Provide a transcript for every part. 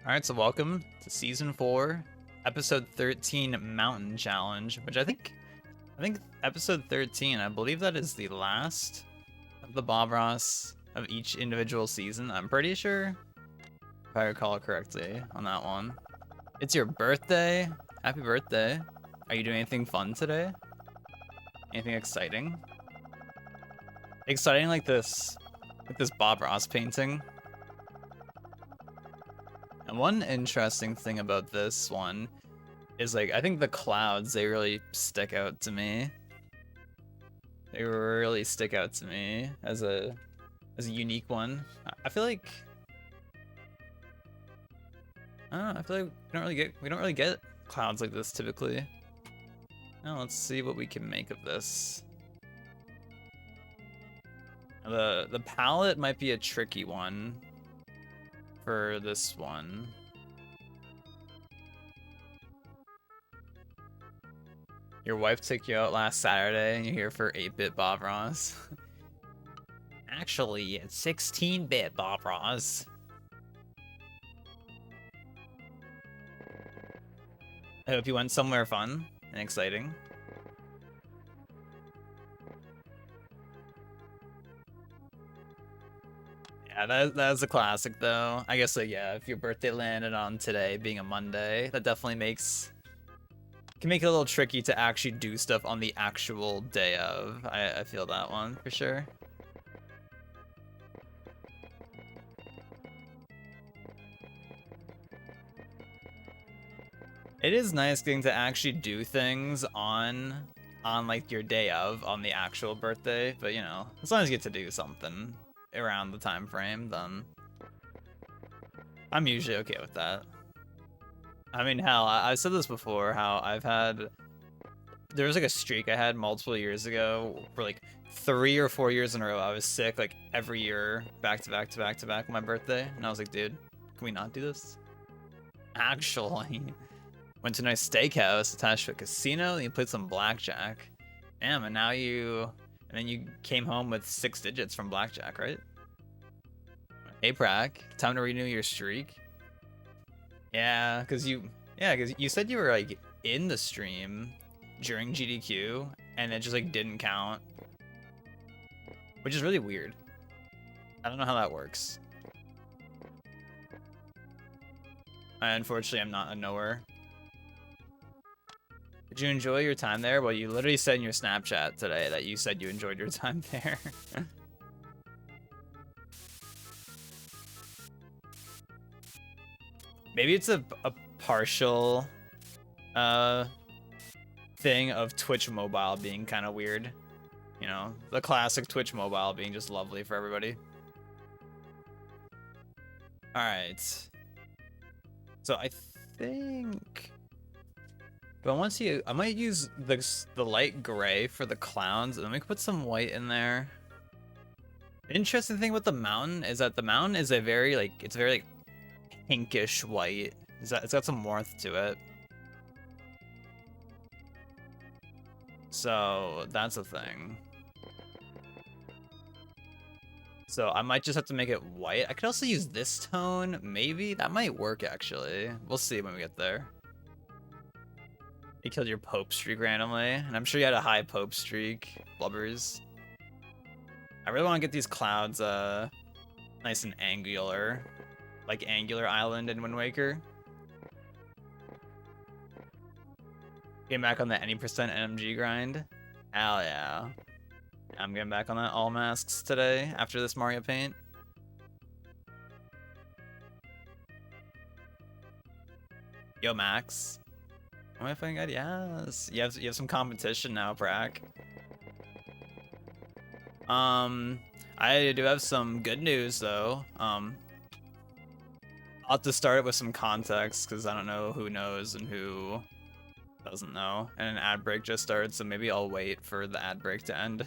All right, so welcome to season 4, episode 13 Mountain Challenge, which I think episode 13, I believe that is the last of the Bob Ross of each individual season. I'm pretty sure, if I recall correctly on that one. It's your birthday. Happy birthday. Are you doing anything fun today? Anything exciting? Exciting like this Bob Ross painting. And one interesting thing about this one is like I think the clouds, they really stick out to me. They really stick out to me as a unique one. I feel like I don't know, I feel like we don't really get clouds like this typically. Now let's see what we can make of this. The palette might be a tricky one for this one. Your wife took you out last Saturday and you're here for 8-bit Bob Ross. Actually, it's 16-bit Bob Ross. I hope you went somewhere fun and exciting. Yeah, that's a classic though. I guess like yeah, if your birthday landed on today being a Monday, that definitely can make it a little tricky to actually do stuff on the actual day of. I feel that one for sure. It is nice getting to actually do things on like your day of on the actual birthday, but you know, as long as you get to do something around the time frame, then I'm usually okay with that. I mean, hell, I've said this before, how there was like a streak I had multiple years ago for like 3 or 4 years in a row. I was sick like every year, back to back to back to back on my birthday. And I was like, dude, can we not do this? Actually, went to a nice steakhouse attached to a casino, and you played some blackjack. Damn, and then you came home with 6 digits from blackjack, right? Hey, Prack, time to renew your streak. Yeah, because you said you were like in the stream during GDQ, and it just like didn't count, which is really weird. I don't know how that works. Unfortunately, I'm not a knower. Did you enjoy your time there? Well, you literally said in your Snapchat today that you said you enjoyed your time there. Maybe it's a partial uh thing of Twitch mobile being kind of weird. You know, the classic Twitch mobile being just lovely for everybody. All right. So I think, but I might use the light gray for the clowns, and then we can put some white in there. The interesting thing with the mountain is that the mountain is it's very like pinkish white. It's got some warmth to it. So that's a thing. So I might just have to make it white. I could also use this tone, maybe. That might work, actually. We'll see when we get there. You killed your Pope streak randomly, and I'm sure you had a high Pope streak, Blubbers. I really want to get these clouds nice and angular, like Angular Island in Wind Waker. Getting back on the any percent NMG grind. Hell yeah. I'm getting back on that all masks today after this Mario paint. Yo, Max. Am I playing good? Yes. You have some competition now, Brack. I do have some good news though. I'll have to start it with some context because I don't know who knows and who doesn't know. And an ad break just started, so maybe I'll wait for the ad break to end.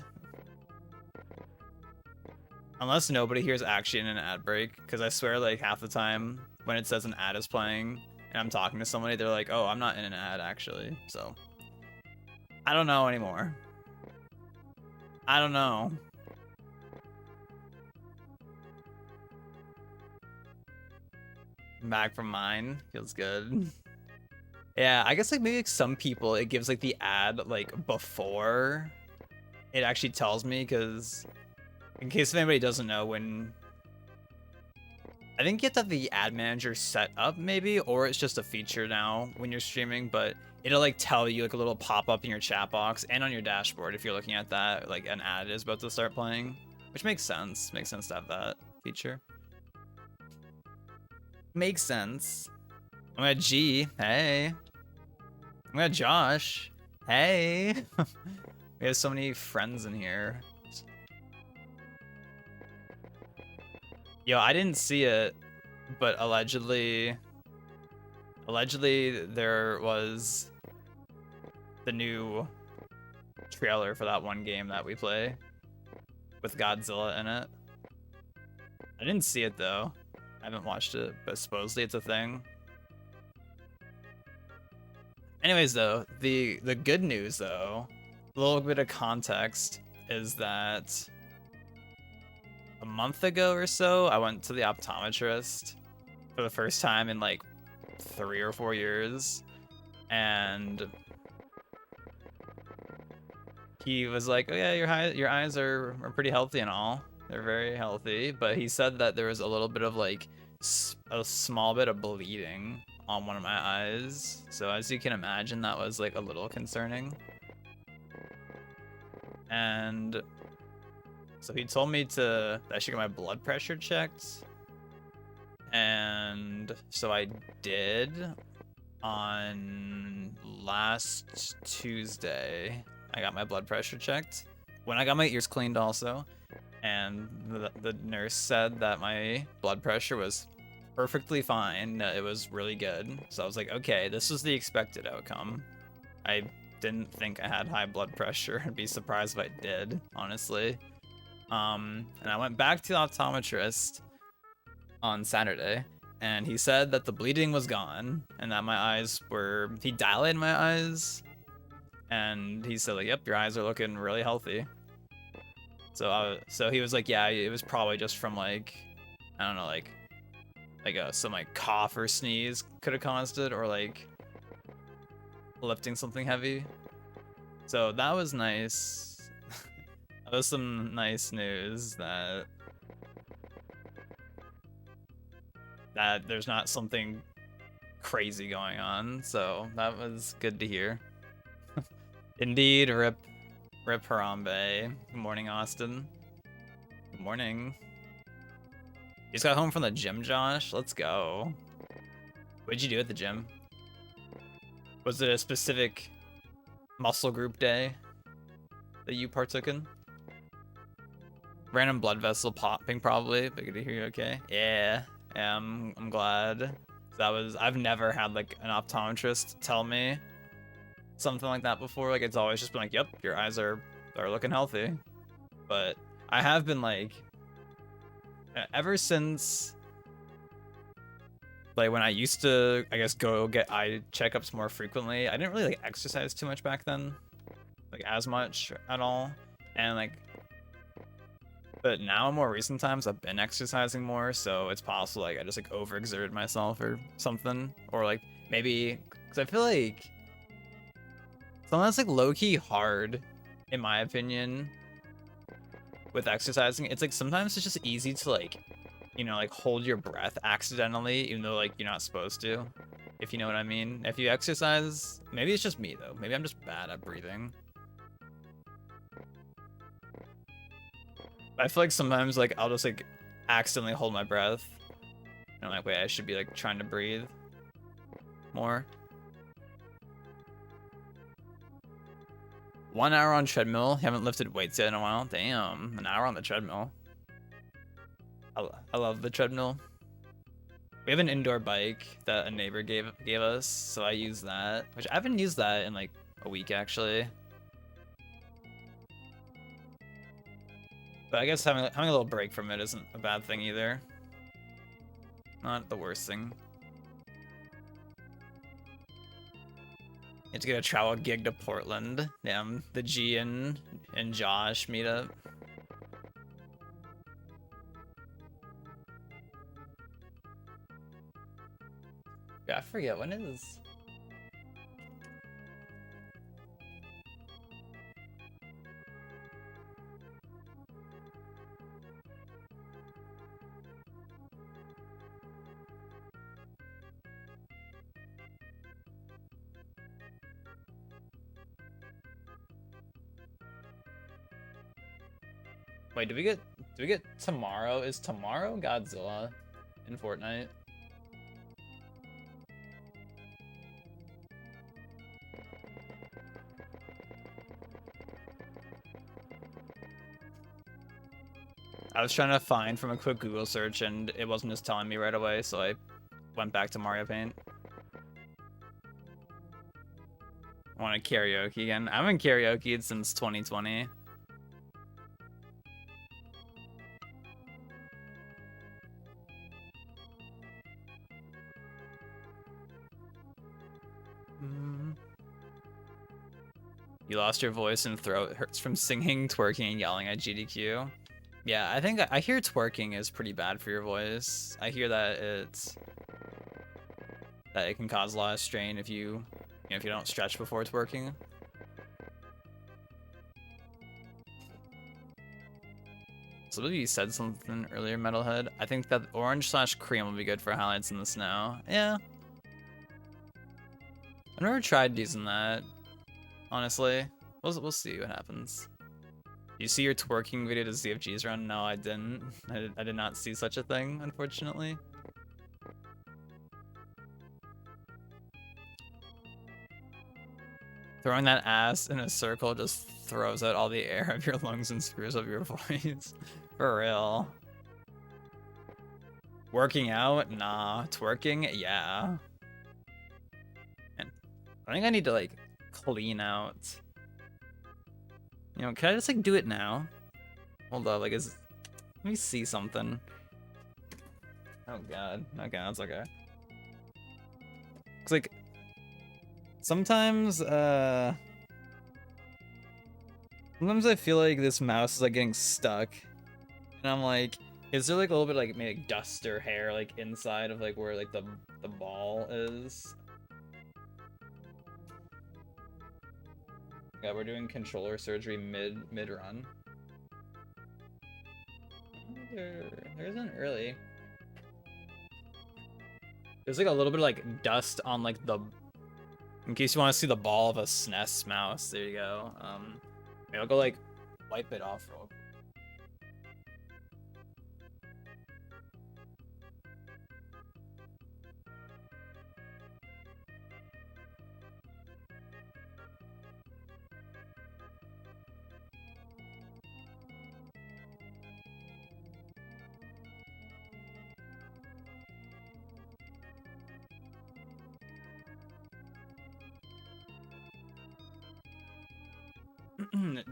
Unless nobody here is actually in an ad break, because I swear like half the time when it says an ad is playing and I'm talking to somebody, they're like, oh, I'm not in an ad actually. So I don't know anymore. I don't know. Back from mine. Feels good. Yeah, I guess like maybe like some people it gives like the ad like before it actually tells me, because in case if anybody doesn't know, when I think you have to have the ad manager set up maybe, or it's just a feature now when you're streaming, but it'll like tell you like a little pop-up in your chat box and on your dashboard if you're looking at that, like an ad is about to start playing, which makes sense. Makes sense to have that feature. Makes sense. I'm gonna G, hey. I'm gonna Josh, hey. We have so many friends in here. Yo, I didn't see it, but allegedly there was the new trailer for that one game that we play with Godzilla in it. I didn't see it though. I haven't watched it, but supposedly it's a thing. Anyways though, the good news though, a little bit of context is that a month ago or so, I went to the optometrist for the first time in like 3 or 4 years, and he was like, "Oh yeah, your eyes are pretty healthy and all. They're very healthy." But he said that there was a little bit of like a small bit of bleeding on one of my eyes. So as you can imagine, that was like a little concerning. And so he told me that I should get my blood pressure checked. And so I did on last Tuesday. I got my blood pressure checked. When I got my ears cleaned also. And the nurse said that my blood pressure was perfectly fine. It was really good. So I was like, okay, this was the expected outcome. I didn't think I had high blood pressure. I'd be surprised if I did, honestly. And I went back to the optometrist on Saturday, and he said that the bleeding was gone and that my eyes were, he dilated my eyes, and he said like, yep, your eyes are looking really healthy. So he was like, yeah, it was probably just from like, I don't know, like some like cough or sneeze could have caused it, or like lifting something heavy. So that was nice. That was some nice news that there's not something crazy going on. So that was good to hear. Indeed, rip Harambe. Good morning, Austin. Good morning. You just got home from the gym, Josh? Let's go. What'd you do at the gym? Was it a specific muscle group day that you partook in? Random blood vessel popping probably, but good to hear you okay. Yeah, I'm glad. I've never had like an optometrist tell me something like that before. Like it's always just been like, yep, your eyes are looking healthy. But I have been like, ever since like when I used to, I guess, go get eye checkups more frequently, I didn't really like exercise too much back then, like as much at all. And like, but now in more recent times, I've been exercising more, so it's possible like I just like overexerted myself or something, or like maybe because I feel like something that's like low-key hard, in my opinion, with exercising. It's like sometimes it's just easy to like, you know, like hold your breath accidentally, even though like you're not supposed to, if you know what I mean. If you exercise, maybe it's just me though. Maybe I'm just bad at breathing. I feel like sometimes like I'll just like accidentally hold my breath. And I'm like, wait, I should be like trying to breathe more. 1 hour on treadmill. You haven't lifted weights yet in a while. Damn, an hour on the treadmill. I love the treadmill. We have an indoor bike that a neighbor gave us, so I use that. Which I haven't used that in like a week actually. But I guess having a little break from it isn't a bad thing either. Not the worst thing. You have to get a travel gig to Portland. Damn, the G and Josh meetup. Yeah, I forget when is. Wait, do we get tomorrow? Is tomorrow Godzilla in Fortnite? I was trying to find from a quick Google search and it wasn't just telling me right away, so I went back to Mario Paint. I want to karaoke again. I haven't karaoke'd since 2020. You lost your voice and throat hurts from singing, twerking, and yelling at GDQ. Yeah, I think I hear twerking is pretty bad for your voice. I hear that it can cause a lot of strain if if you don't stretch before twerking. So maybe you said something earlier, Metalhead. I think that orange/cream will be good for highlights in the snow. Yeah. I've never tried using that, honestly. We'll see what happens. You see your twerking video to ZFG's run? No, I didn't. I did not see such a thing, unfortunately. Throwing that ass in a circle just throws out all the air of your lungs and screws up your voice. For real. Working out? Nah. Twerking? Yeah. And I think I need to, like, clean out. You know, can I just, like, do it now? Hold up, like, let me see something. Oh, God. Okay, that's okay. It's like, sometimes I feel like this mouse is, like, getting stuck. And I'm like, is there, like, a little bit, like, maybe dust or hair, like, inside of, like, where, like, the ball is? Yeah, we're doing controller surgery mid-run. There isn't really. There's, like, a little bit of, like, dust on, like, in case you want to see the ball of a SNES mouse. There you go. Maybe I'll go, like, wipe it off real quick.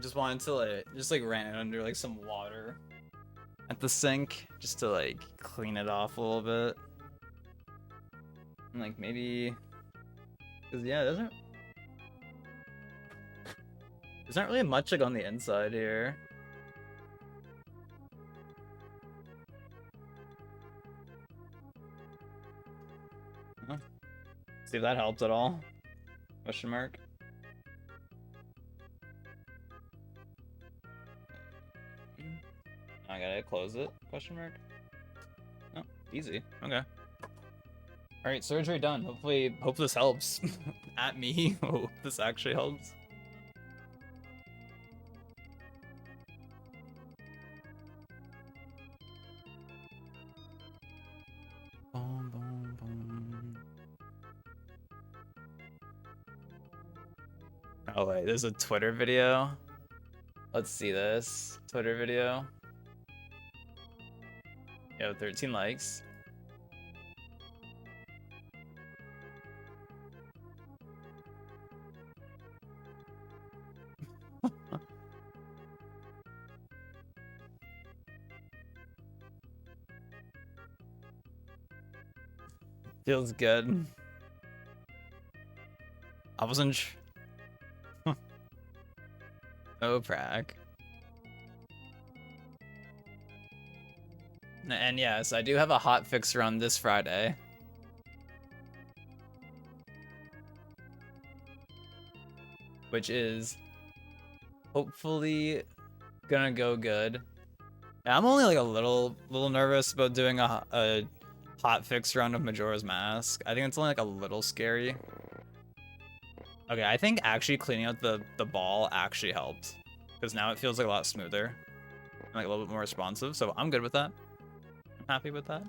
Just wanted to, like, ran it under, like, some water at the sink just to, like, clean it off a little bit. And, like, maybe, because yeah, there's not really much, like, on the inside here. Huh. See if that helps at all. Question mark. I gotta close it. Question mark. Oh, easy. Okay. All right, surgery done. Hope this helps. At me. Hope this actually helps. Boom, boom, boom. Oh wait, there's a Twitter video. Let's see this Twitter video. Yo, 13 likes. Feels good. I wasn't. Oh, prac. And yes, I do have a hot fix run this Friday. which is hopefully gonna go good. Yeah, I'm only like a little nervous about doing a hot fix run of Majora's Mask. I think it's only like a little scary. Okay, I think actually cleaning out the ball actually helped, because now it feels like a lot smoother and like a little bit more responsive. So I'm good with that. I'm happy with that.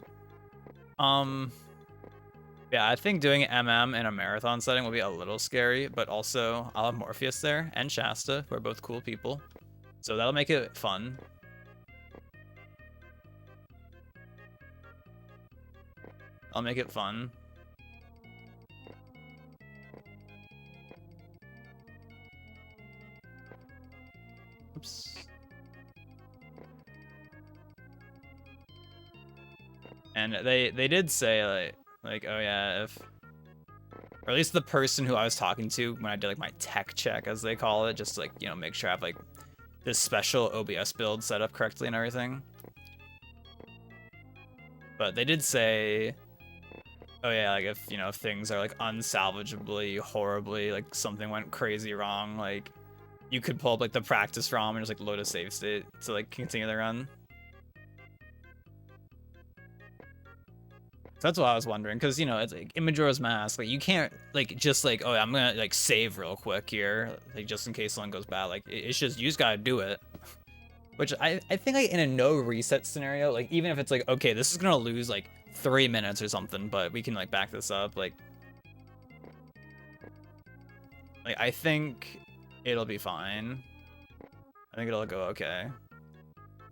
Yeah, I think doing MM in a marathon setting will be a little scary, but also I'll have Morpheus there and Shasta, who are both cool people. So that'll make it fun. I'll make it fun. Oops. And they did say like oh yeah, if, or at least the person who I was talking to when I did like my tech check, as they call it, just to, like, you know, make sure I have like this special OBS build set up correctly and everything. But they did say, oh yeah, like if, you know, if things are like unsalvageably horribly, like something went crazy wrong, like you could pull up like the practice ROM and just like load a save state to like continue the run. So that's what I was wondering, because, you know, it's like in Majora's Mask, like you can't like just like, oh, I'm gonna like save real quick here, like just in case something goes bad. Like it's just, you just gotta do it. Which I think like in a no reset scenario, like even if it's like, okay, this is gonna lose like 3 minutes or something, but we can like back this up, like I think it'll be fine. I think it'll go okay.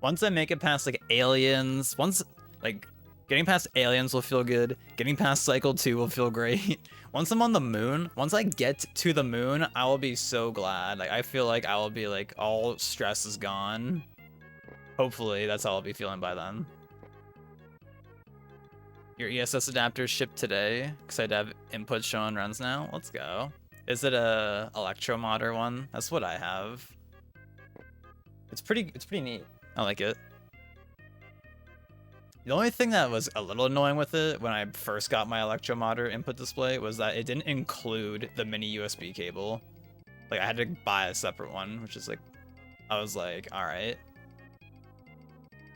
Once I make it past like aliens, once like getting past aliens will feel good. Getting past Cycle 2 will feel great. Once I'm on the moon, once I get to the moon, I will be so glad. Like I feel like I will be like, all stress is gone. Hopefully that's how I'll be feeling by then. Your ESS adapter shipped today. Excited to have input showing runs now. Let's go. Is it a electromodder one? That's what I have. It's pretty neat. I like it. The only thing that was a little annoying with it when I first got my electromodder input display was that it didn't include the mini USB cable. Like I had to buy a separate one, which is like, I was like, all right.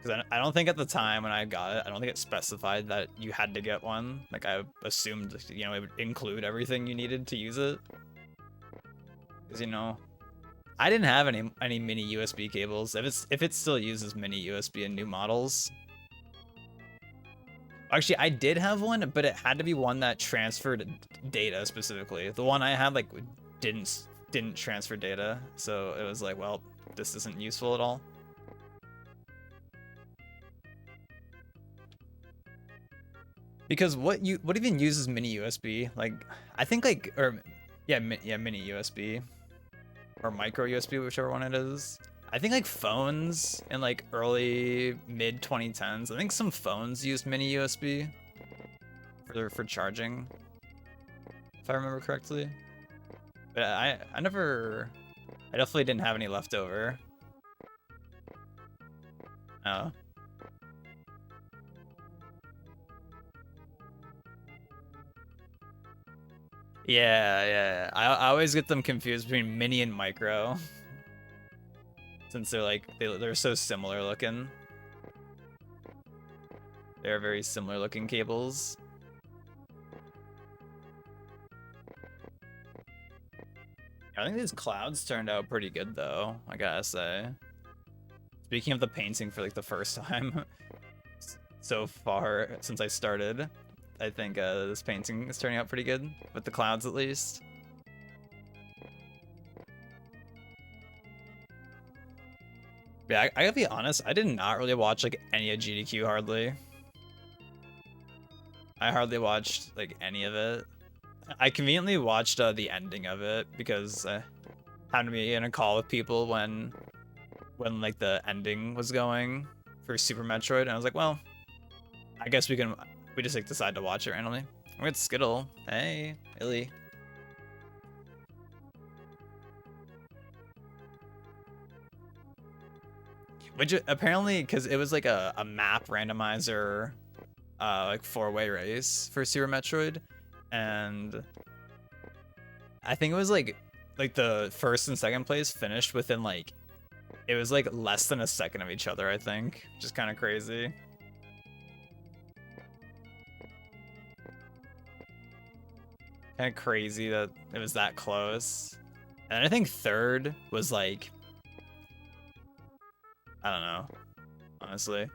Because I don't think at the time when I got it, I don't think it specified that you had to get one. Like I assumed, you know, it would include everything you needed to use it. Because, you know, I didn't have any mini USB cables. If it still uses mini USB in new models. Actually, I did have one, but it had to be one that transferred data specifically. The one I had like didn't transfer data, so it was like, well, this isn't useful at all. Because what even uses mini USB? Like I think like, or yeah, mini USB or micro USB, whichever one it is. I think like phones in like early mid 2010s, I think some phones used mini USB for charging, if I remember correctly. But I definitely didn't have any left over. Oh. Yeah. I always get them confused between mini and micro. Since they're like, they're so similar looking. They're very similar looking cables. I think these clouds turned out pretty good though, I gotta say. Speaking of the painting for like the first time so far since I started, I think this painting is turning out pretty good, with the clouds at least. Yeah, I gotta be honest, I did not really watch like any of GDQ hardly. I hardly watched like any of it. I conveniently watched the ending of it because I happened to be in a call with people when like the ending was going for Super Metroid, and I was like, well, I guess we just like decide to watch it randomly. We're at Skittle. Hey, Illy. Which apparently, because it was like a map randomizer, like 4-way race for Super Metroid, and I think it was like like the first and second place finished within like it was like less than a second of each other, I think, which is kind of crazy. Kind of crazy that it was that close. And I think third was like, I don't know, honestly.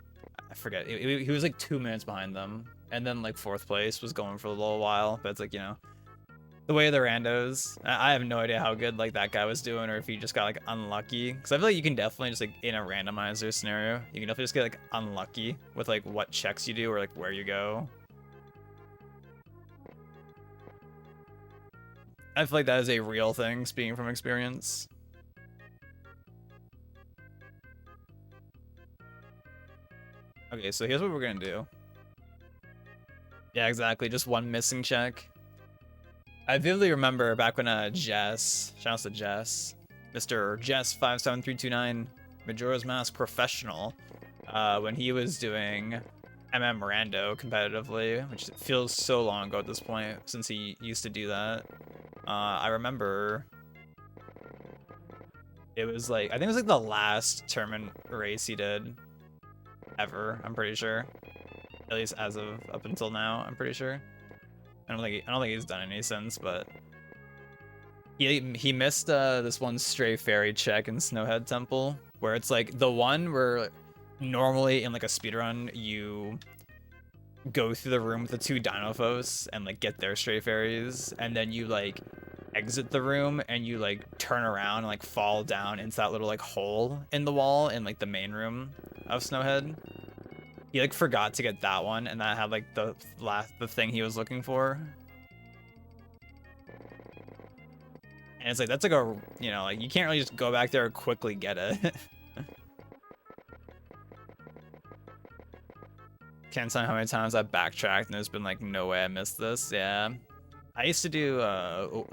I forget. He was like 2 minutes behind them. And then like fourth place was going for a little while. But it's like, you know, the way of the randos. I have no idea how good like that guy was doing or if he just got like unlucky. Because I feel like you can definitely just like in a randomizer scenario, you can definitely just get like unlucky with like what checks you do or like where you go. I feel like that is a real thing, speaking from experience. Okay, so here's what we're gonna do. Yeah, exactly, just one missing check. I vividly remember back when Jess, shout out to Jess, Mr. Jess57329, Majora's Mask Professional, when he was doing Rando competitively, which feels so long ago at this point since he used to do that. I remember it was like, I think it was like the last tournament race he did ever, I'm pretty sure. At least as of up until now, I'm pretty sure. I don't think he's done any since, but he missed this one stray fairy check in Snowhead Temple, where it's like the one where normally in like a speedrun you go through the room with the two Dinofos and like get their stray fairies, and then you like exit the room and you like turn around and like fall down into that little like hole in the wall in like the main room of Snowhead. He like forgot to get that one, and that had like the thing he was looking for. And it's like that's like a, you know, like you can't really just go back there and quickly get it. Can't tell you how many times I've backtracked and there's been like no way I missed this. Yeah, I used to do well,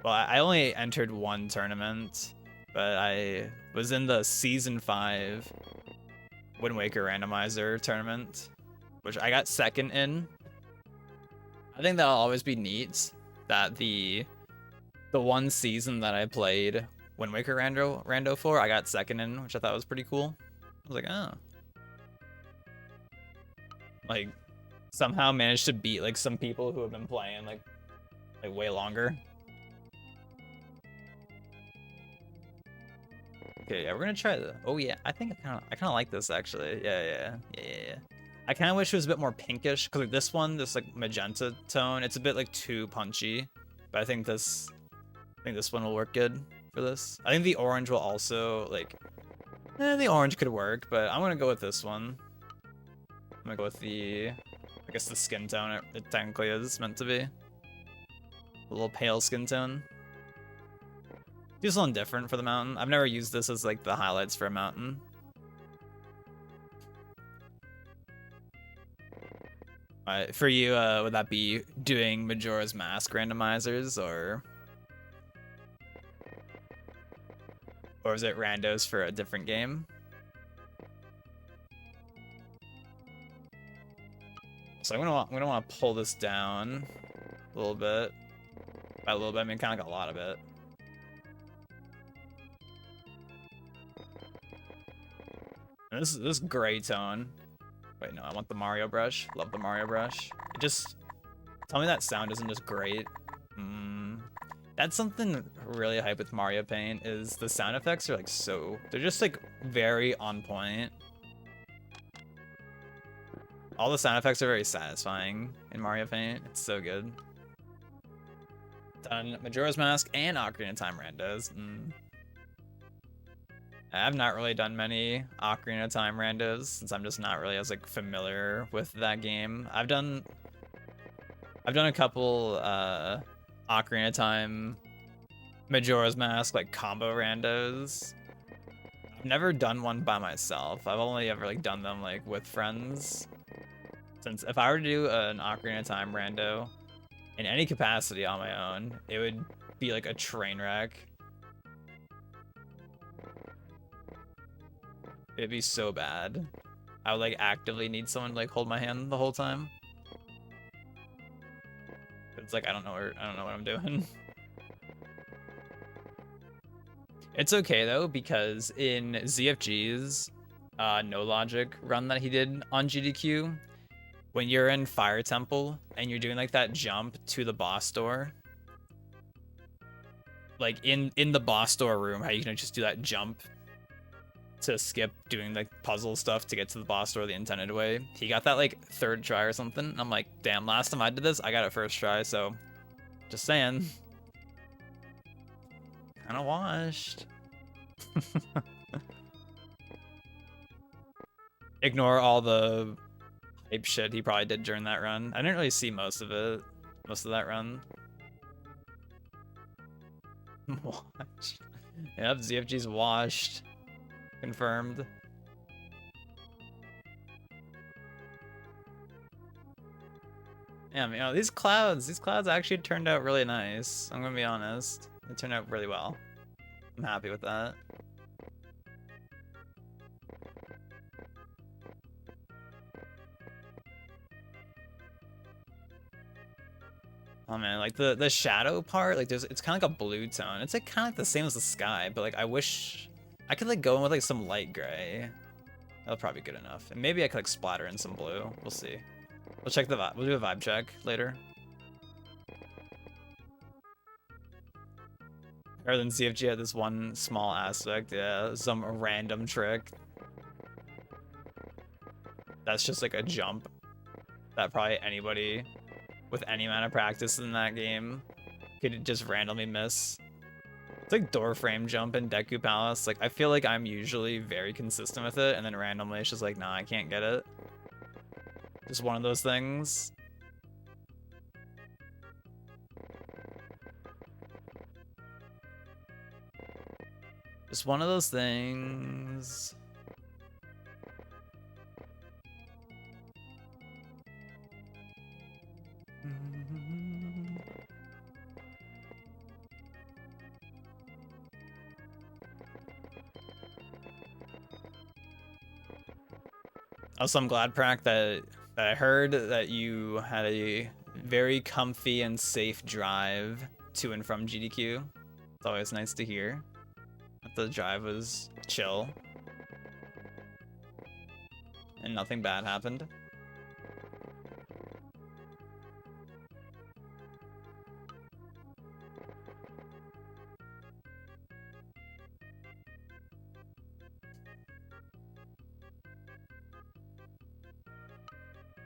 I only entered one tournament, but I was in the season 5 Wind Waker randomizer tournament, which I got second in. I think that'll always be neat that the one season that I played Wind Waker rando for, I got second in, which I thought was pretty cool. I was like, oh, like somehow managed to beat like some people who have been playing like way longer. Okay, yeah, we're gonna try the. Oh yeah, I think I kind of like this actually. Yeah. I kind of wish it was a bit more pinkish because like this one, this like magenta tone, it's a bit like too punchy. But I think this one will work good for this. I think the orange will also like. The orange could work, but I'm gonna go with this one. I'm gonna go with the, I guess the skin tone it technically is meant to be. A little pale skin tone. Do something different for the mountain. I've never used this as like the highlights for a mountain. For you, would that be doing Majora's Mask randomizers or is it randos for a different game? So I'm gonna want to pull this down a little bit. By a little bit, I mean kind of like a lot of it. And this gray tone. Wait, no, I want the Mario brush. Love the Mario brush. It just, tell me that sound isn't just great. That's something really hype with Mario Paint is the sound effects are like they're just like very on point. All the sound effects are very satisfying in Mario Paint. It's so good. Done Majora's Mask and Ocarina of Time randos. I've not really done many Ocarina of Time randos since I'm just not really as like familiar with that game. I've done a couple Ocarina of Time Majora's Mask like combo randos. I've never done one by myself. I've only ever like done them like with friends. Since if I were to do an Ocarina of Time rando in any capacity on my own, it would be like a train wreck. It'd be so bad. I would like actively need someone to like hold my hand the whole time. It's like I don't know what I'm doing. It's okay though, because in ZFG's no logic run that he did on GDQ, when you're in Fire Temple and you're doing like that jump to the boss door, like in the boss door room, how you can just do that jump to skip doing like puzzle stuff to get to the boss door the intended way. He got that like third try or something. And I'm like, damn, last time I did this, I got it first try, so just saying. Kinda washed. Ignore all the hype shit he probably did during that run. I didn't really see most of it. Most of that run. Washed. Yep, ZFG's washed. Confirmed. Yeah, you know, these clouds actually turned out really nice. I'm gonna be honest. They turned out really well. I'm happy with that. Oh man, like the shadow part, like it's kind of like a blue tone. It's like kind of like the same as the sky, but like I wish I could like go in with like some light gray. That'll probably be good enough. And maybe I could like splatter in some blue. We'll see. We'll check the vibe. We'll do a vibe check later. Rather than CFG had this one small aspect, yeah, some random trick. That's just like a jump that probably anybody with any amount of practice in that game could just randomly miss. It's like door frame jump in Deku Palace. Like I feel like I'm usually very consistent with it, and then randomly it's just like, nah, I can't get it. Just one of those things. Just one of those things. Also, I'm glad, Prac, that I heard that you had a very comfy and safe drive to and from GDQ. It's always nice to hear that the drive was chill and nothing bad happened.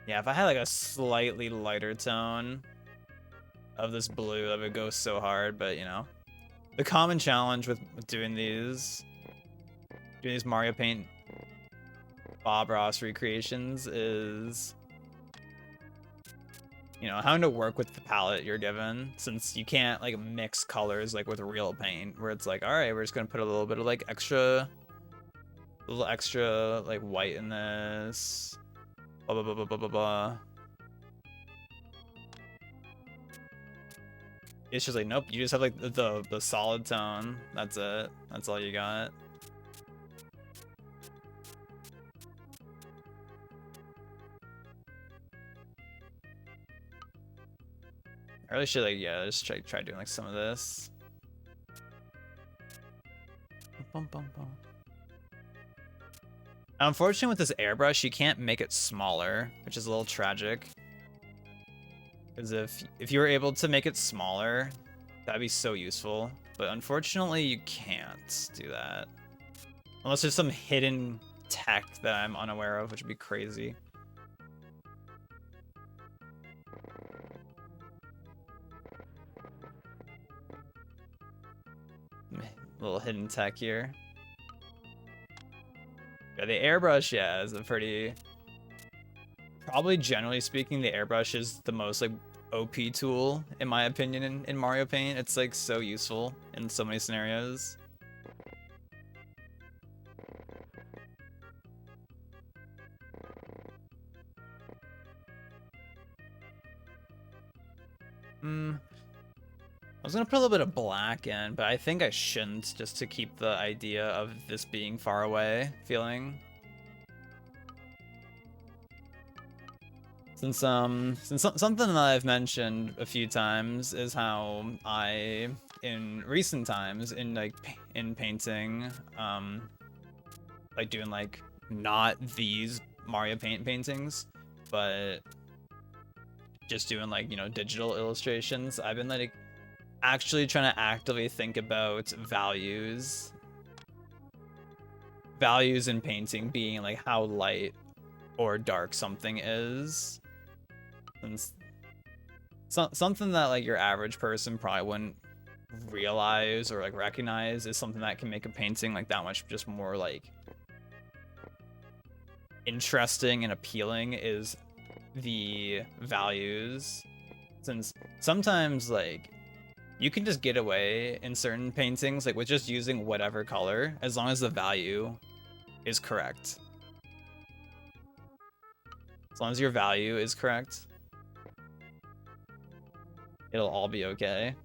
Yeah, if I had like a slightly lighter tone of this blue, that would go so hard, but you know. The common challenge with doing these Mario Paint Bob Ross recreations is, you know, having to work with the palette you're given, since you can't like mix colors like with real paint, where it's like, all right, we're just gonna put a little bit of like extra like white in this, blah blah blah blah blah blah blah. It's just like, nope, you just have like the solid tone. That's it. That's all you got. I really should like, yeah, just try doing like some of this. Bum, bum, bum. Unfortunately, with this airbrush, you can't make it smaller, which is a little tragic. Because if you were able to make it smaller, that'd be so useful. But unfortunately, you can't do that. Unless there's some hidden tech that I'm unaware of, which would be crazy. Little hidden tech here. Yeah, the airbrush, yeah, is a pretty... Probably generally speaking, the airbrush is the most like OP tool, in my opinion, in Mario Paint. It's like so useful in so many scenarios. I was gonna put a little bit of black in, but I think I shouldn't, just to keep the idea of this being far away feeling. Something that I've mentioned a few times is how I, in recent times, in painting, like doing like not these Mario Paint paintings, but just doing like, you know, digital illustrations, I've been like actually trying to actively think about values in painting being like how light or dark something is. And something that like your average person probably wouldn't realize or like recognize is something that can make a painting like that much just more like interesting and appealing is the values. Since sometimes like you can just get away in certain paintings like with just using whatever color as long as the value is correct. As long as your value is correct, it'll all be okay.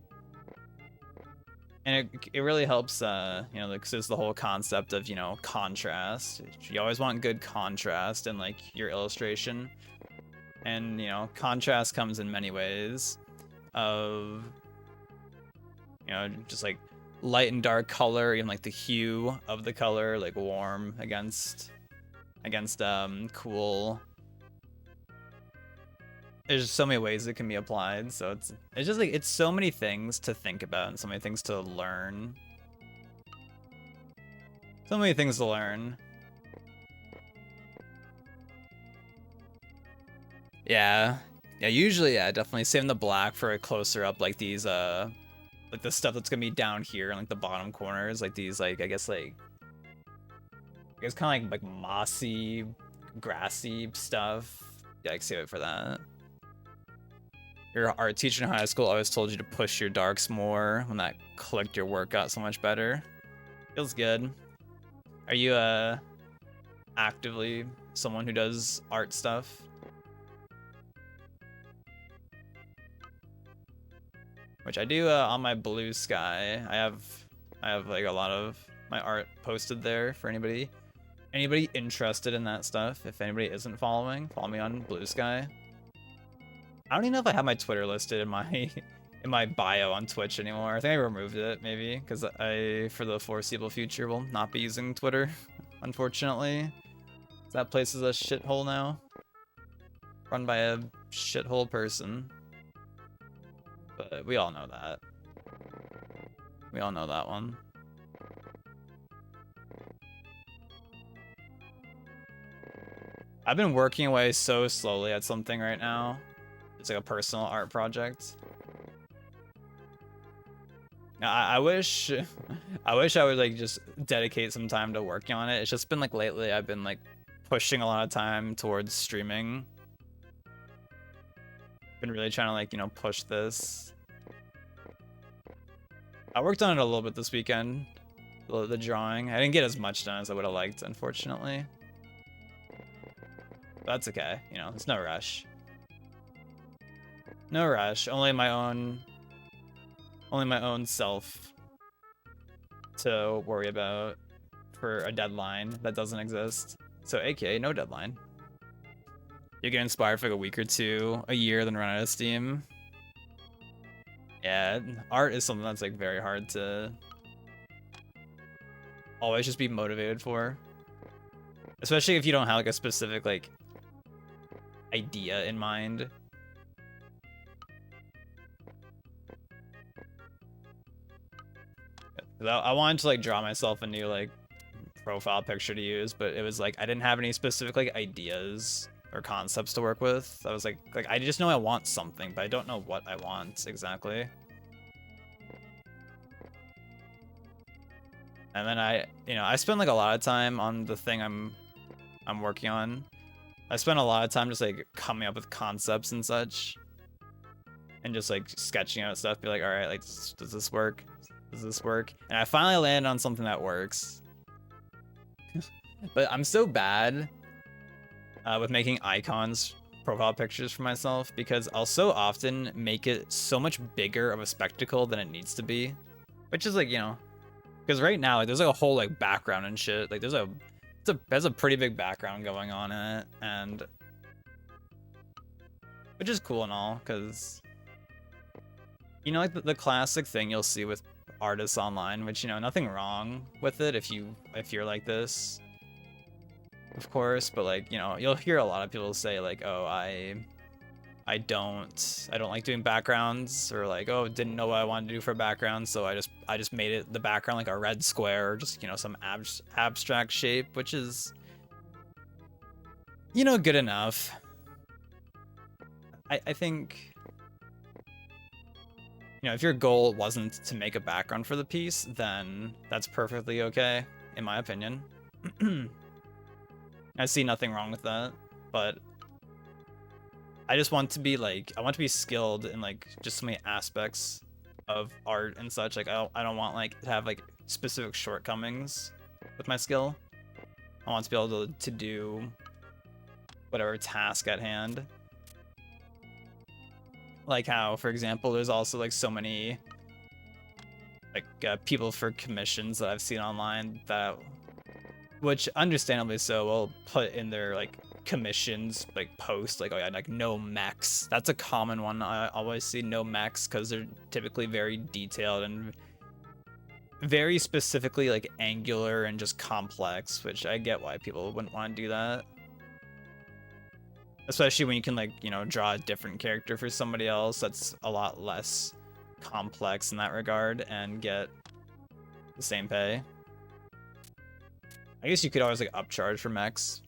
And it really helps, you know, like, there's the whole concept of, you know, contrast. You always want good contrast in, like, your illustration. And, you know, contrast comes in many ways of, you know, just, like, light and dark color, even, like, the hue of the color, like, warm against cool. There's just so many ways it can be applied, so it's just like it's so many things to think about and so many things to learn. So many things to learn. Yeah. Yeah, usually, yeah, definitely saving the black for a closer up, like these like the stuff that's gonna be down here in like the bottom corners, like these like I guess kinda like mossy, grassy stuff. Yeah, I save it for that. Your art teacher in high school always told you to push your darks more when that clicked your work out so much better. Feels good. Are you actively someone who does art stuff? Which I do on my Blue Sky. I have like a lot of my art posted there for anybody interested in that stuff. If anybody isn't following, follow me on Blue Sky. I don't even know if I have my Twitter listed in my bio on Twitch anymore. I think I removed it maybe because I for the foreseeable future will not be using Twitter, unfortunately. That place is a shithole now, run by a shithole person. But we all know that. We all know that one. I've been working away so slowly at something right now. It's like a personal art project. I wish I would like just dedicate some time to working on it. It's just been like lately I've been like pushing a lot of time towards streaming. Been really trying to like, you know, push this. I worked on it a little bit this weekend. The drawing. I didn't get as much done as I would have liked, unfortunately. But that's okay, you know, there's no rush. No rush, only my own self to worry about for a deadline that doesn't exist. So aka no deadline. You get inspired for like a week or two, a year, then run out of steam. Yeah, art is something that's like very hard to always just be motivated for. Especially if you don't have like a specific like idea in mind. I wanted to like draw myself a new like profile picture to use, but it was like I didn't have any specific like ideas or concepts to work with. I was like I just know I want something, but I don't know what I want exactly. And then I spend like a lot of time on the thing I'm working on. I spend a lot of time just like coming up with concepts and such, and just like sketching out stuff. Be like, all right, like does this work? Does this work? And I finally landed on something that works. But I'm so bad with making icons, profile pictures for myself, because I'll so often make it so much bigger of a spectacle than it needs to be. Which is like, you know, because right now like, there's like a whole like background and shit. Like there's a pretty big background going on in it, and which is cool and all, because you know, like the classic thing you'll see with artists online, which, you know, nothing wrong with it if you're like this, of course, but like, you know, you'll hear a lot of people say like, oh, I don't like doing backgrounds, or like, oh, didn't know what I wanted to do for a background, so I just made it the background like a red square, or just, you know, some abstract shape, which is, you know, good enough. I think, you know, if your goal wasn't to make a background for the piece, then that's perfectly okay, in my opinion. I see nothing wrong with that, but I just want to be like, I want to be skilled in like just so many aspects of art and such. Like I don't want like to have like specific shortcomings with my skill. I want to be able to do whatever task at hand. Like how, for example, there's also like so many like people for commissions that I've seen online that, which understandably so, will put in their like commissions like post like, oh yeah, like no mechs. That's a common one I always see, no mechs, because they're typically very detailed and very specifically like angular and just complex, which I get why people wouldn't want to do that, especially when you can like, you know, draw a different character for somebody else that's a lot less complex in that regard and get the same pay. I guess you could always like upcharge for mechs.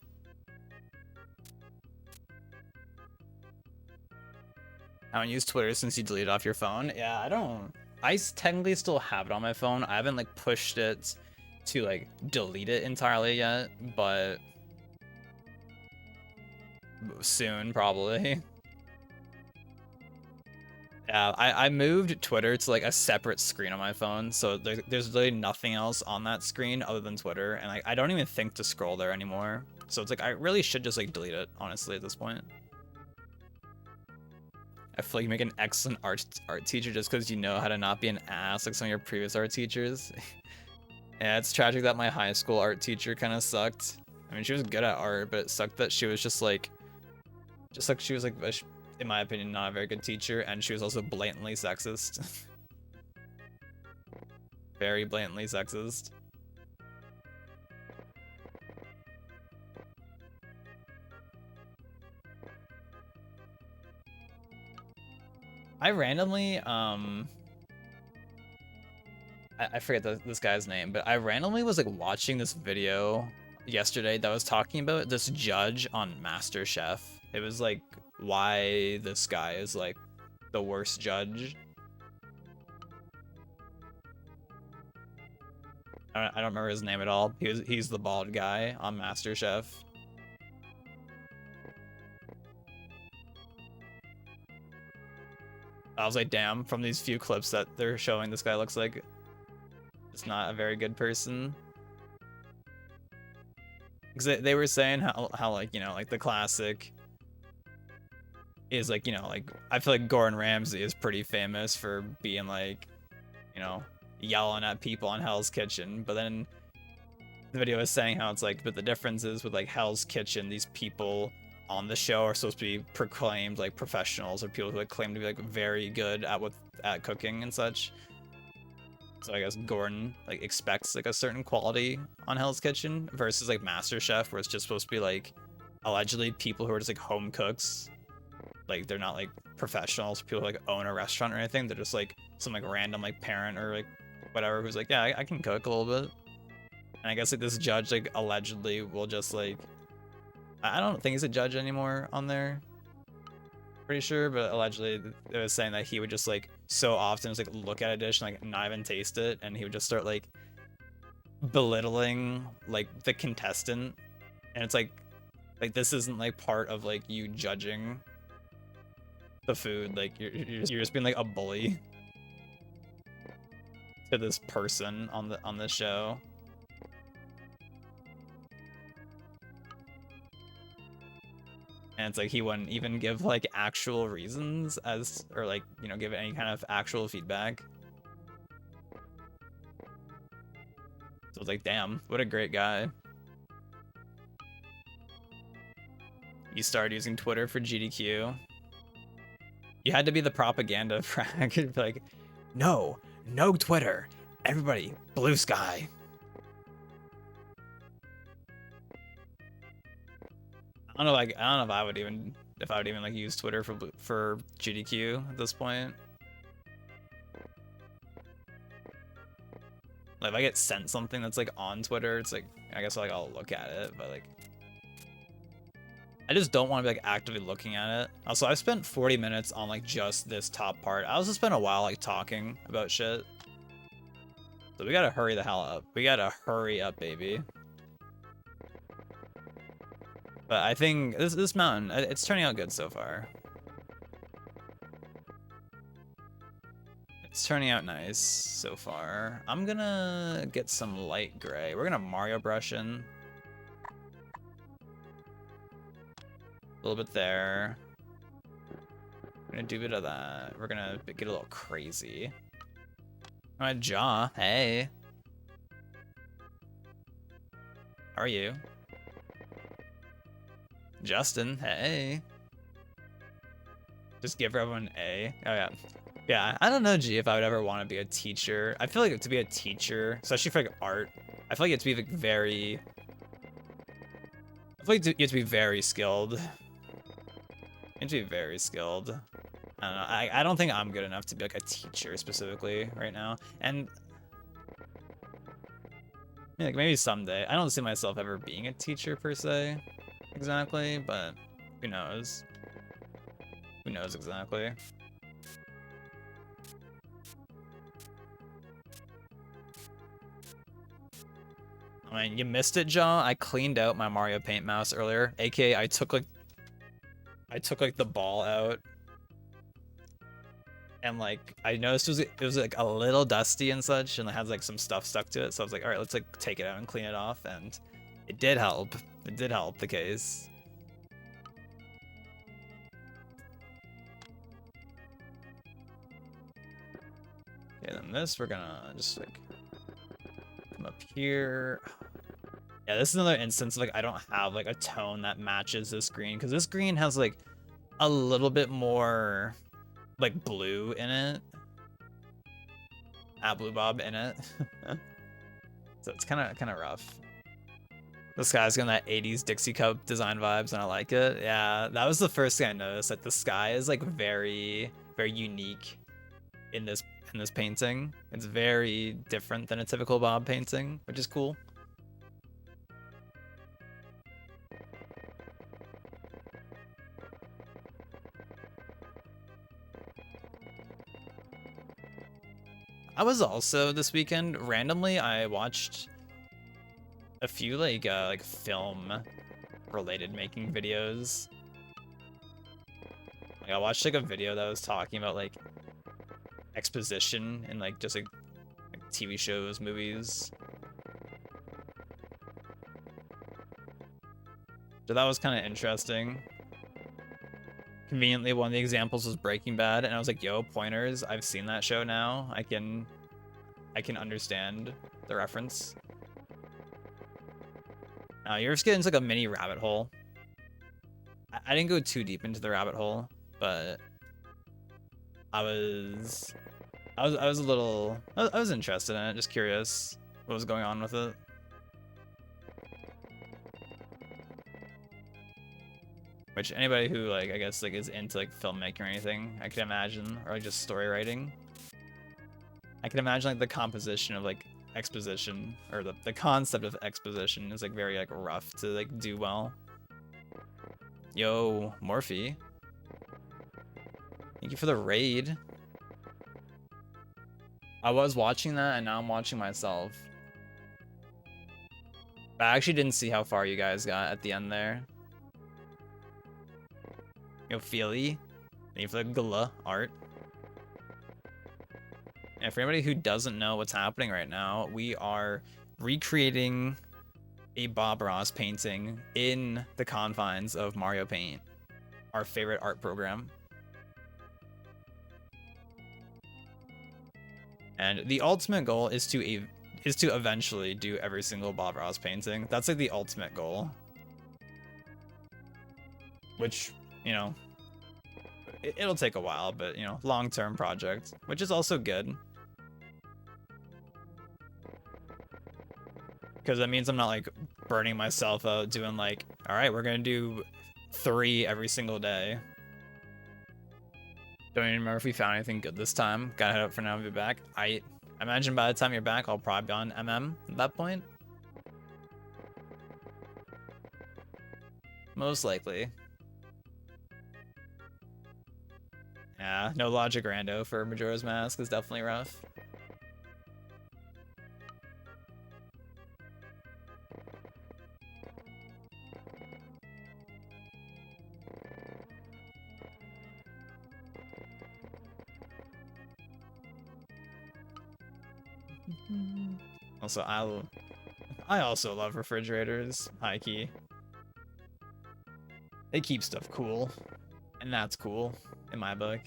I haven't used Twitter since you deleted off your phone. Yeah, I technically still have it on my phone. I haven't like pushed it to like delete it entirely yet, but soon probably. Yeah, I moved Twitter to like a separate screen on my phone, so there's really nothing else on that screen other than Twitter, and I don't even think to scroll there anymore. So it's like I really should just like delete it, honestly, at this point. I feel like you make an excellent art teacher just because you know how to not be an ass like some of your previous art teachers. Yeah, it's tragic that my high school art teacher kind of sucked. I mean, she was good at art, but it sucked that she was just like she was like, in my opinion, not a very good teacher, and she was also blatantly sexist. Very blatantly sexist. I randomly, I forget this guy's name, but I randomly was like watching this video yesterday that was talking about this judge on MasterChef. It was like why this guy is like the worst judge. I don't remember his name at all. He's the bald guy on MasterChef. I was like, damn, from these few clips that they're showing, this guy looks like it's not a very good person. Because they were saying how like, you know, like the classic is like, you know, like I feel like Gordon Ramsay is pretty famous for being like, you know, yelling at people on Hell's Kitchen, but then the video is saying how it's like, but the difference is with like Hell's Kitchen, these people on the show are supposed to be proclaimed like professionals, or people who like claim to be like very good at cooking and such. So I guess Gordon like expects like a certain quality on Hell's Kitchen versus like MasterChef, where it's just supposed to be like allegedly people who are just like home cooks. Like they're not like professionals, people who like own a restaurant or anything. They're just like some like random like parent or like whatever who's like, yeah, I can cook a little bit. And I guess like this judge like allegedly will just like, I don't think he's a judge anymore on there, pretty sure, but allegedly it was saying that he would just like so often just like look at a dish and like not even taste it, and he would just start like belittling like the contestant, and it's like this isn't like part of like you judging the food, like you're just being like a bully to this person on the show. And it's like he wouldn't even give like actual reasons as, or like, you know, give any kind of actual feedback. So it's like, damn, what a great guy. You started using Twitter for GDQ. You had to be the propaganda frag. Like, no Twitter. Everybody, blue sky. I don't know. Like, I don't know if I would even like use Twitter for GDQ at this point. Like, if I get sent something that's like on Twitter, it's like, I guess like I'll look at it, but like, I just don't want to be like actively looking at it. Also, I've spent 40 minutes on like just this top part. I also spent a while like talking about shit. So we gotta hurry the hell up. We gotta hurry up, baby. But I think this mountain, it's turning out good so far. It's turning out nice so far. I'm gonna get some light gray. We're gonna Mario brush in. A little bit there. We're gonna do a bit of that. We're gonna get a little crazy. My jaw, hey. How are you? Justin, hey. Just give everyone an A. Oh yeah. Yeah, I don't know, G, if I would ever want to be a teacher. I feel like to be a teacher, especially for like art, I feel like you have to be like very... I feel like you have to be very skilled. You have to be very skilled. I don't know. I don't think I'm good enough to be like a teacher specifically right now. And yeah, like maybe someday. I don't see myself ever being a teacher per se, exactly, but who knows? Who knows exactly? I mean, you missed it, Jaw. I cleaned out my Mario Paint mouse earlier, aka I took like the ball out, and like I noticed it was like a little dusty and such, and it had like some stuff stuck to it. So I was like, all right, let's like take it out and clean it off, and it did help. It did help the case. Okay, then this we're gonna just like come up here. Yeah, this is another instance like I don't have like a tone that matches this green, because this green has like a little bit more like blue in it. Blue bob in it. So it's kind of rough. This guy's got that 80s Dixie Cup design vibes, and I like it. Yeah, that was the first thing I noticed. That the sky is like very, very unique in this painting. It's very different than a typical Bob painting, which is cool. I was also this weekend randomly I watched a few like film related making videos. Like I watched like a video that was talking about like exposition in like just like TV shows, movies. So that was kind of interesting. Conveniently, one of the examples was Breaking Bad, and I was like, yo, pointers, I've seen that show now. I can understand the reference. You're just getting into like a mini rabbit hole. I didn't go too deep into the rabbit hole, but I was a little, I was interested in it, just curious what was going on with it. Which anybody who like I guess like is into like filmmaking or anything, I can imagine, or like just story writing, I can imagine like the composition of like exposition, or the concept of exposition is like very like rough to like do well. Yo, Morphe. Thank you for the raid. I was watching that and now I'm watching myself. But I actually didn't see how far you guys got at the end there. Yo, Feely. Thank you for the gala art. And for anybody who doesn't know what's happening right now, we are recreating a Bob Ross painting in the confines of Mario Paint, our favorite art program. And the ultimate goal is to eventually do every single Bob Ross painting. That's like the ultimate goal. Which, you know, It'll take a while, but you know, long-term project, which is also good. Because that means I'm not like burning myself out doing like, all right, we're gonna do 3 every single day. Don't even remember if we found anything good this time. Gotta head up for now and be back. I imagine by the time you're back, I'll probably be on MM at that point. Most likely. Yeah, no logic rando for Majora's Mask is definitely rough. Also, I also love refrigerators, high key. They keep stuff cool, and that's cool in my book.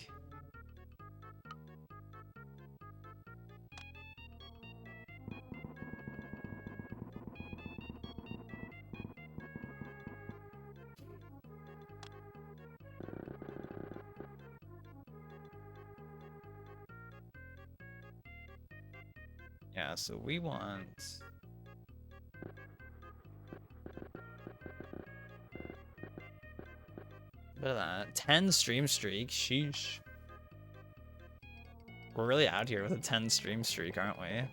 Yeah, so we want... bit of that. 10 stream streak, sheesh. We're really out here with a 10 stream streak, aren't we?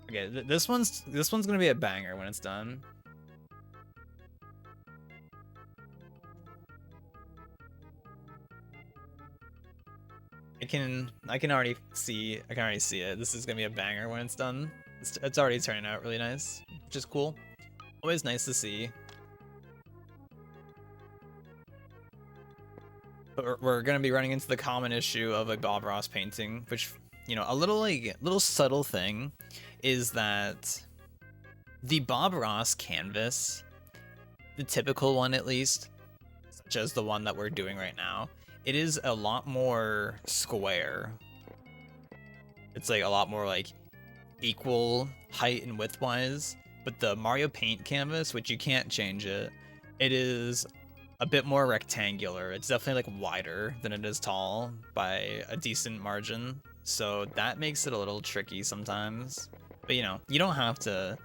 Okay, this one's gonna be a banger when it's done. I can already see it. This is gonna be a banger when it's done. It's already turning out really nice, which is cool. Always nice to see. But we're gonna be running into the common issue of a Bob Ross painting, which, you know, a little subtle thing is that the Bob Ross canvas, the typical one at least, such as the one that we're doing right now, it is a lot more square. It's like a lot more like equal height and width wise, but the Mario Paint canvas, which you can't change it is a bit more rectangular. It's definitely like wider than it is tall by a decent margin. So that makes it a little tricky sometimes. But you know, you don't have to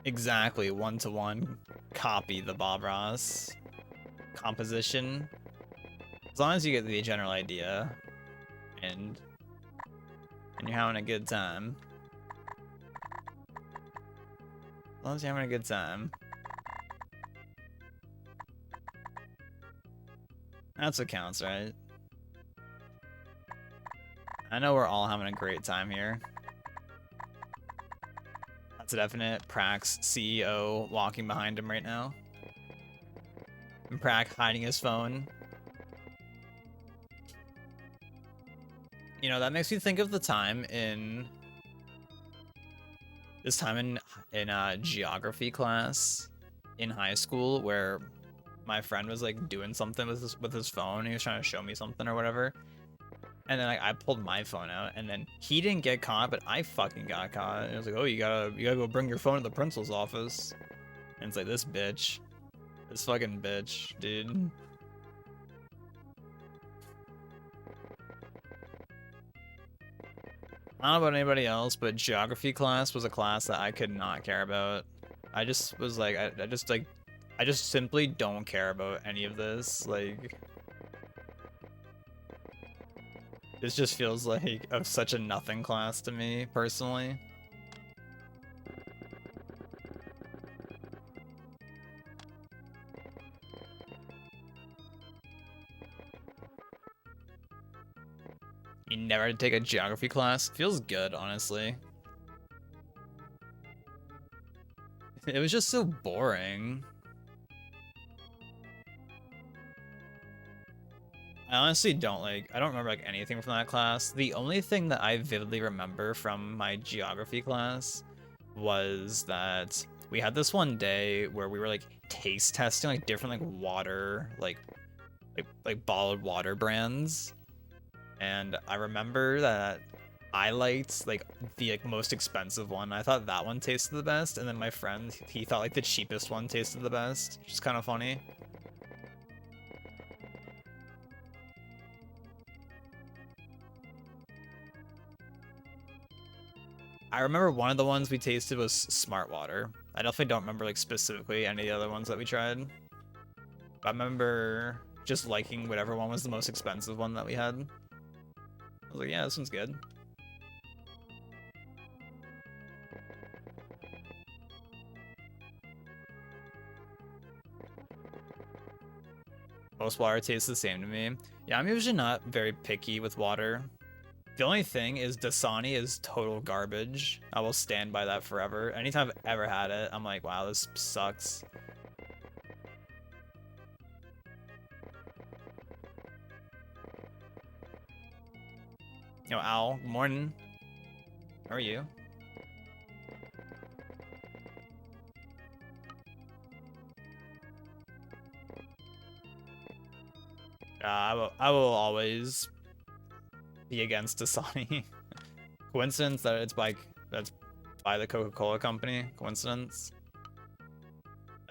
exactly one-to-one copy the Bob Ross composition. As long as you get the general idea and you're having a good time. As long as you're having a good time. That's what counts, right? I know we're all having a great time here. That's a definite. Prax CEO walking behind him right now. And Prax hiding his phone. You know, that makes me think of the time in... this time in geography class in high school where my friend was like doing something with his phone. He was trying to show me something or whatever. And then like I pulled my phone out, and then he didn't get caught, but I fucking got caught. And it was like, oh, you gotta go bring your phone to the principal's office. And it's like, this fucking bitch, dude. I don't know about anybody else, but geography class was a class that I could not care about. I just was like, I just simply don't care about any of this. Like, this just feels like of such a nothing class to me, personally. You never had to take a geography class? Feels good, honestly. It was just so boring. I honestly I don't remember like anything from that class. The only thing that I vividly remember from my geography class was that we had this one day where we were like taste testing like different like water, like bottled water brands. And I remember that I liked like the most expensive one. I thought that one tasted the best, and then my friend, he thought like the cheapest one tasted the best, which is kind of funny. I remember one of the ones we tasted was Smart Water. I definitely don't remember like specifically any of the other ones that we tried. But I remember just liking whatever one was the most expensive one that we had. I was like, yeah, this one's good. Most water tastes the same to me. Yeah, I'm usually not very picky with water. The only thing is Dasani is total garbage. I will stand by that forever. Anytime I've ever had it, I'm like, wow, this sucks. Yo, Al, morning. How are you? I will always be against Dasani. Coincidence that that's by the Coca-Cola company. Coincidence.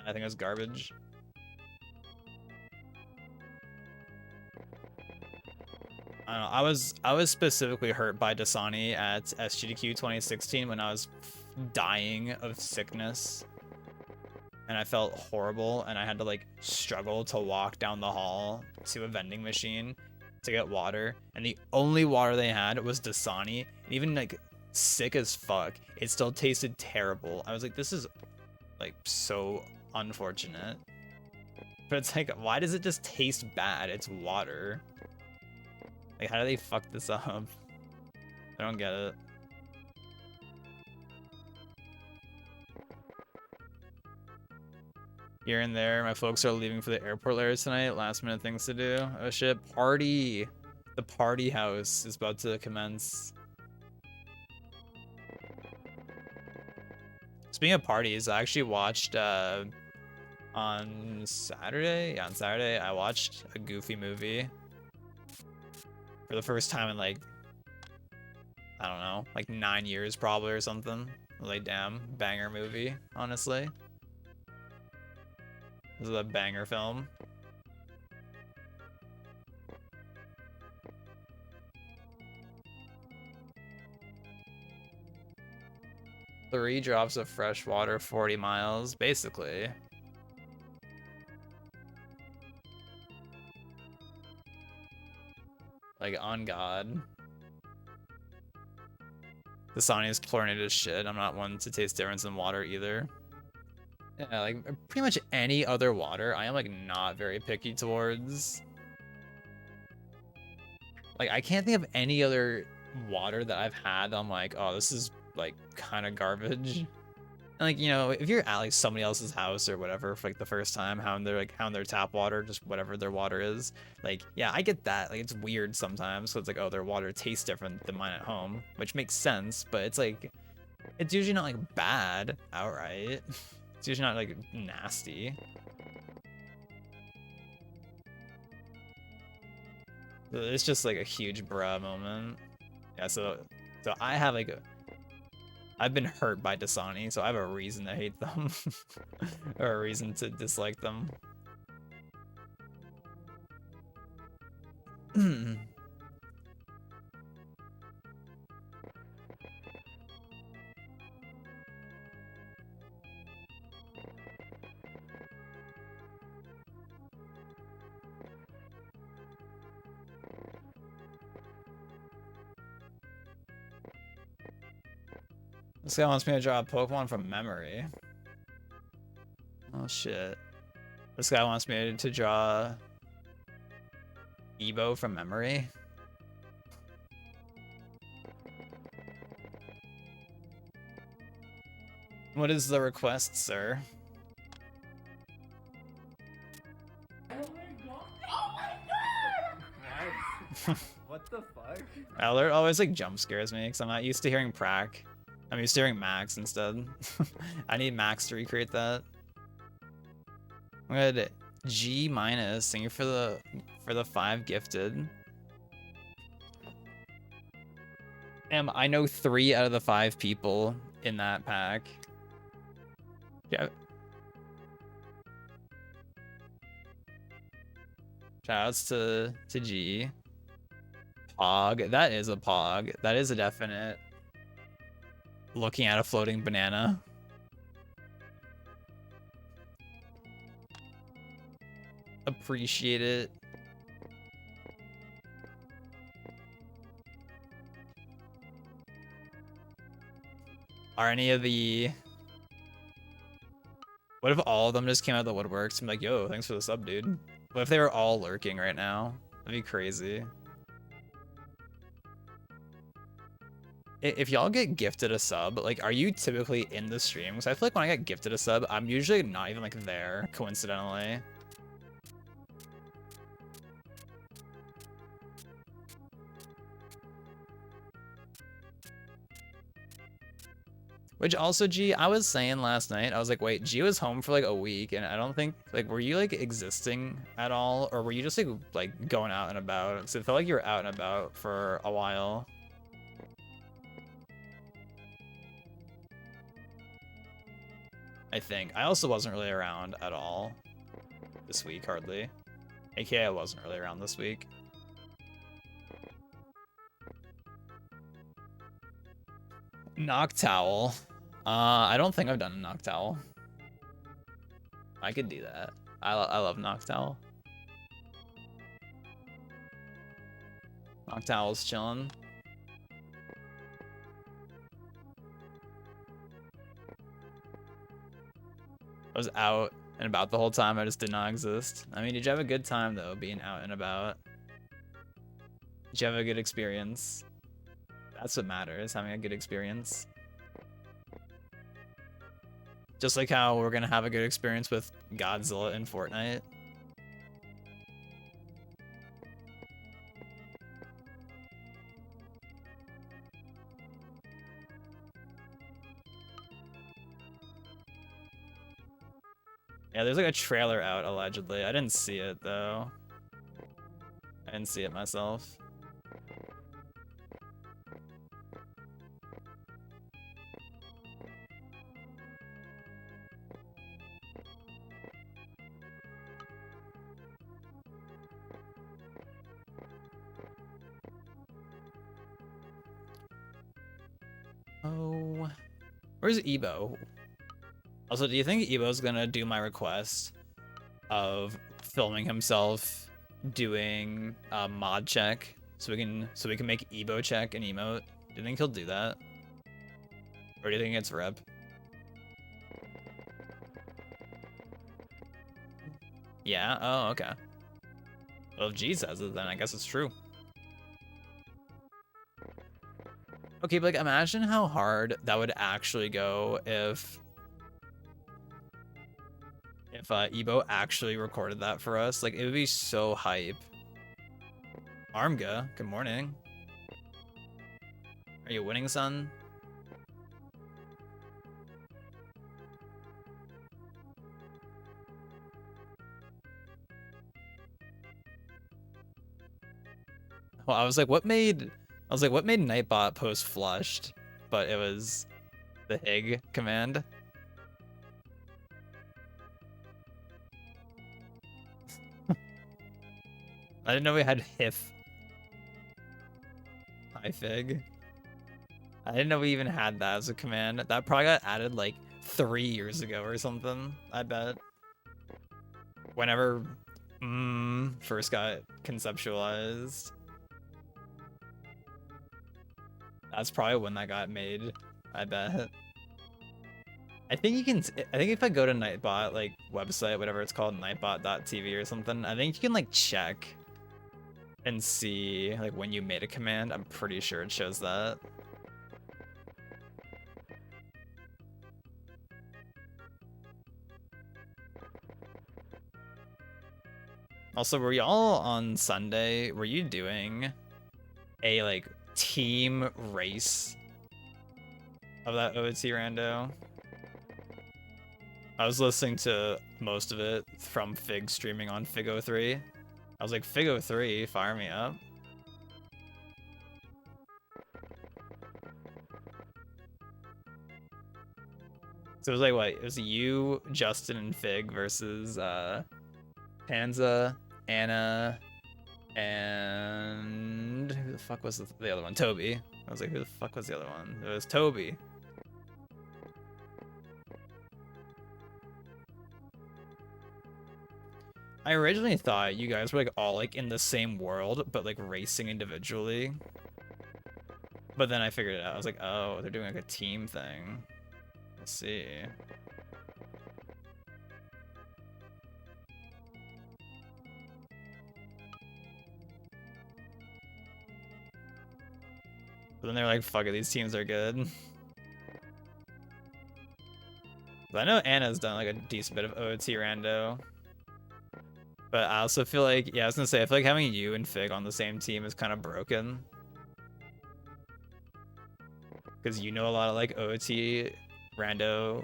I think it's garbage. I don't know. I was specifically hurt by Dasani at SGDQ 2016 when I was dying of sickness. And I felt horrible, and I had to like struggle to walk down the hall to a vending machine to get water, and the only water they had was Dasani. And even like sick as fuck, it still tasted terrible. I was like, this is like so unfortunate. But it's like, why does it just taste bad? It's water. Like, how do they fuck this up? I don't get it. Here and there, my folks are leaving for the airport later tonight. Last minute things to do. Oh shit, party! The party house is about to commence. Speaking of parties, I actually watched on Saturday. Yeah, on Saturday, I watched a Goofy movie for the first time in like, I don't know, like 9 years probably or something. Like, damn, banger movie, honestly. This is a banger film. Three drops of fresh water, 40 miles, basically. Like, on God. Dasani is chlorinated as shit. I'm not one to taste difference in water either. Yeah, like pretty much any other water, I am like not very picky towards. Like I can't think of any other water that I've had that I'm like, oh, this is like kind of garbage. And, like, you know, if you're at like somebody else's house or whatever for like the first time, having their tap water, just whatever their water is, like, yeah, I get that. Like it's weird sometimes. So it's like, oh, their water tastes different than mine at home, which makes sense, but it's like it's usually not like bad outright. It's usually not like nasty. It's just like a huge bruh moment. Yeah, so I have like I've been hurt by Dasani, so I have a reason to hate them. Or a reason to dislike them. This guy wants me to draw a Pokemon from memory. Oh shit. This guy wants me to draw Evo from memory. What is the request, sir? What the fuck? Alert always like jump scares me because I'm not used to hearing Prac. I'm used to hearing Max instead. I need Max to recreate that. I'm gonna G minus. Thank you for the 5 gifted. I know 3 out of the 5 people in that pack. Yeah. Shoutouts to G. Pog. That is a pog. That is a definite. Looking at a floating banana. Appreciate it. Are any of the... What if all of them just came out of the woodworks and be like, yo, thanks for the sub, dude? What if they were all lurking right now? That'd be crazy. If y'all get gifted a sub, like, are you typically in the stream? Because I feel like when I get gifted a sub, I'm usually not even, like, there, coincidentally. Which also, G, I was saying last night, I was like, wait, G was home for like a week, and I don't think, like, were you like existing at all? Or were you just like going out and about? Because it felt like you were out and about for a while. I think. I also wasn't really around at all this week, hardly. AKA I wasn't really around this week. Noctowl. I don't think I've done a Noctowl. I could do that. I love Noctowl. Noctowl's chilling. I was out and about the whole time. I just did not exist. I mean, did you have a good time, though, being out and about? Did you have a good experience? That's what matters, having a good experience. Just like how we're gonna have a good experience with Godzilla in Fortnite. Yeah, there's like a trailer out, allegedly. I didn't see it, though. I didn't see it myself. Oh, where's Ebo? Also, do you think Ebo's gonna do my request of filming himself doing a mod check so we can make Ebo check an emote? Do you think he'll do that? Or do you think it's rep? Yeah? Oh, okay. Well, if G says it, then I guess it's true. Okay, but like, imagine how hard that would actually go if Ebo actually recorded that for us. Like, it would be so hype. Armga, good morning. Are you winning, son? Well, I was like, what made Nightbot post flushed? But it was the Hig command. I didn't know we had HIF. Hi, Fig. I didn't know we even had that as a command. That probably got added like 3 years ago or something, I bet. Whenever first got conceptualized. That's probably when that got made, I bet. I think you can, I think if I go to Nightbot, like, website, whatever it's called, nightbot.tv or something, I think you can, like, check and see, like, when you made a command. I'm pretty sure it shows that. Also, were y'all on Sunday, were you doing a, like, team race of that OT rando? I was listening to most of it from Fig streaming on Fig03. I was like, Fig03, fire me up. So it was like what? It was you, Justin, and Fig versus Panza, Anna, and who the fuck was the other one? Toby. I was like, who the fuck was the other one? It was Toby. I originally thought you guys were like all like in the same world, but like racing individually. But then I figured it out. I was like, oh, they're doing like a team thing. Let's see. But then they're like, fuck it, these teams are good. But I know Anna's done like a decent bit of OT rando. But I also feel like, yeah, I was gonna say, I feel like having you and Fig on the same team is kind of broken. Because you know a lot of like OT rando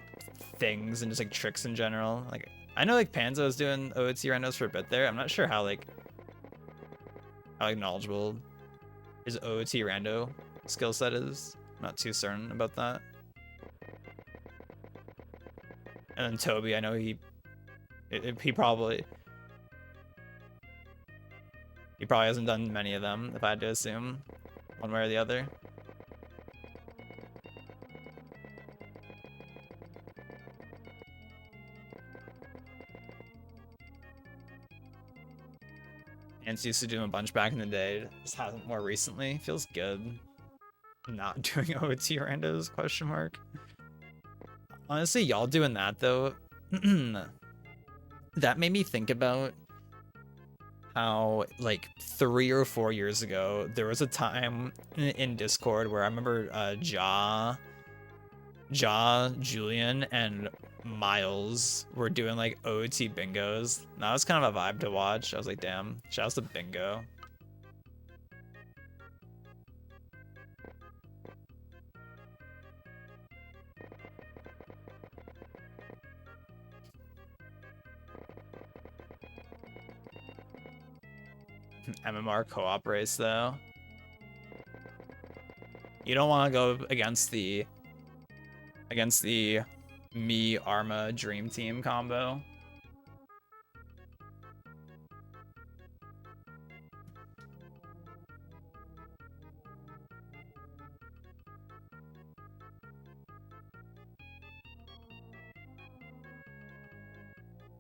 things and just like tricks in general. Like, I know like Panzo was doing OT randos for a bit there. I'm not sure how knowledgeable his OT rando skill set is. I'm not too certain about that. And then Toby, I know he probably hasn't done many of them, if I had to assume, one way or the other. And used to do a bunch back in the day. Just hasn't more recently. Feels good. Not doing OT randos, question mark. Honestly, y'all doing that though, that made me think about how like 3 or 4 years ago, there was a time in Discord where I remember Julian, and Miles were doing like OT bingos. That was kind of a vibe to watch. I was like, damn, shouts to bingo. MMR co-op race though. You don't want to go against the me Arma Dream Team combo.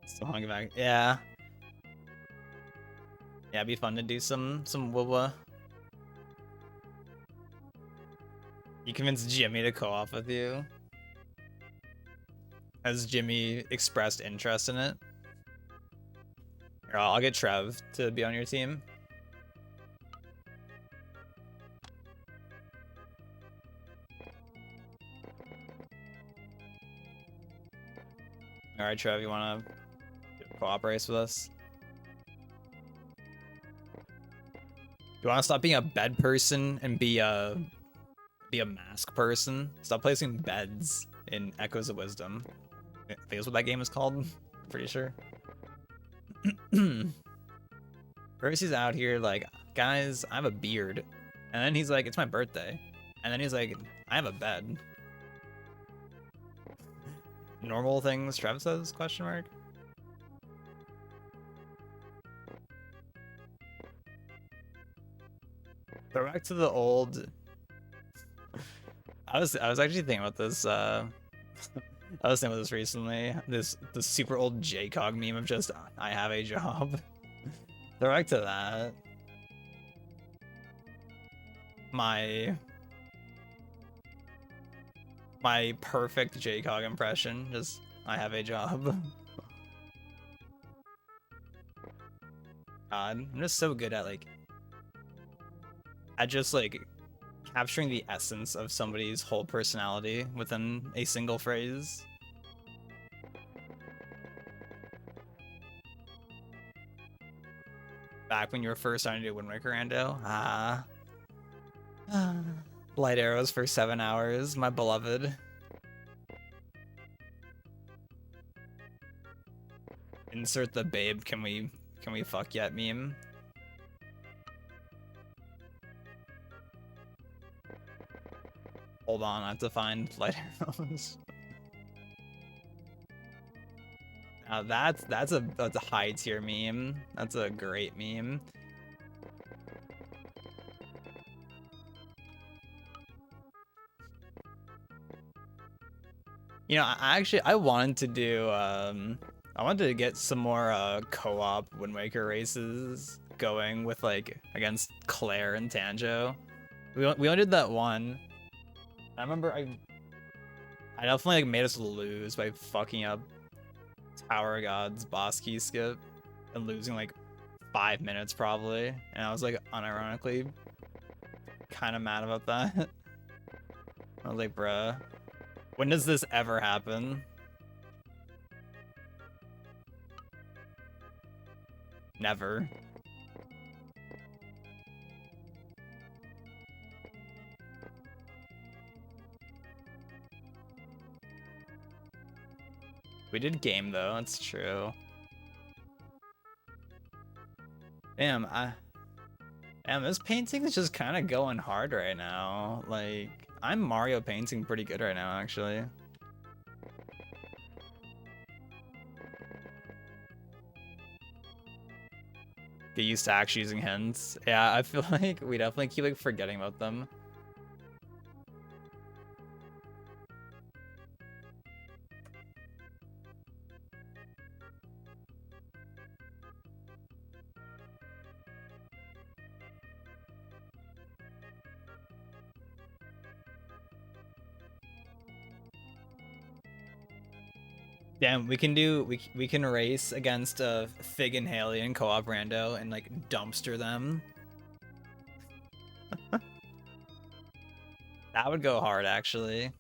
Still hung back. Yeah. Yeah, it'd be fun to do some wubba. You convinced Jimmy to co-op with you? Has Jimmy expressed interest in it? Here, I'll get Trev to be on your team. Alright, Trev, you wanna co-op race with us? You wanna stop being a bed person and be a mask person? Stop placing beds in Echoes of Wisdom. I think that's what that game is called. Pretty sure. First he's out here like, guys, I have a beard. And then he's like, it's my birthday. And then he's like, I have a bed. Normal things Trev says, question mark? Throw back to the old... I was actually thinking about this, I was thinking about this recently. The super old JCOG meme of just, I have a job. Throw back to that. My perfect JCOG impression, just, I have a job. God, I'm just so good at just capturing the essence of somebody's whole personality within a single phrase. Back when you were first starting to do Wind Waker Rando. Light arrows for 7 hours, my beloved. Insert the babe, can we fuck yet meme. Hold on, I have to find light arrows. Now that's a high tier meme. That's a great meme. You know, I wanted to do I wanted to get some more co-op Wind Waker races going with like against Claire and Tanjo. We only did that one. I remember I definitely like made us lose by fucking up Tower God's boss key skip and losing like 5 minutes probably. And I was like unironically kind of mad about that. I was like, bruh, when does this ever happen? Never. We did game though, that's true. Damn, this painting is just kind of going hard right now. Like, I'm Mario painting pretty good right now, actually. Get used to actually using hints. Yeah, I feel like we definitely keep like forgetting about them. Damn, we can race against Fig and Haley and co-op rando and like dumpster them. That would go hard actually.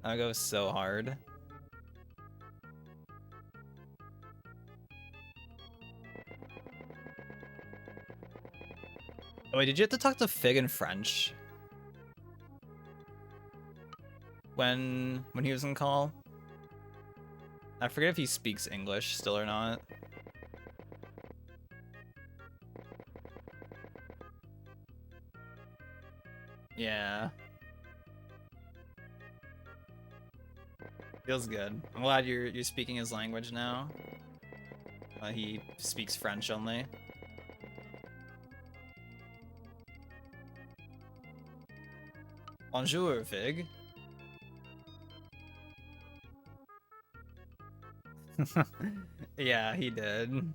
That would go so hard. Oh, wait, did you have to talk to Fig in French? When he was in call? I forget if he speaks English still or not. Yeah. Feels good. I'm glad you're speaking his language now. He speaks French only. Bonjour, Fig. Yeah, he did.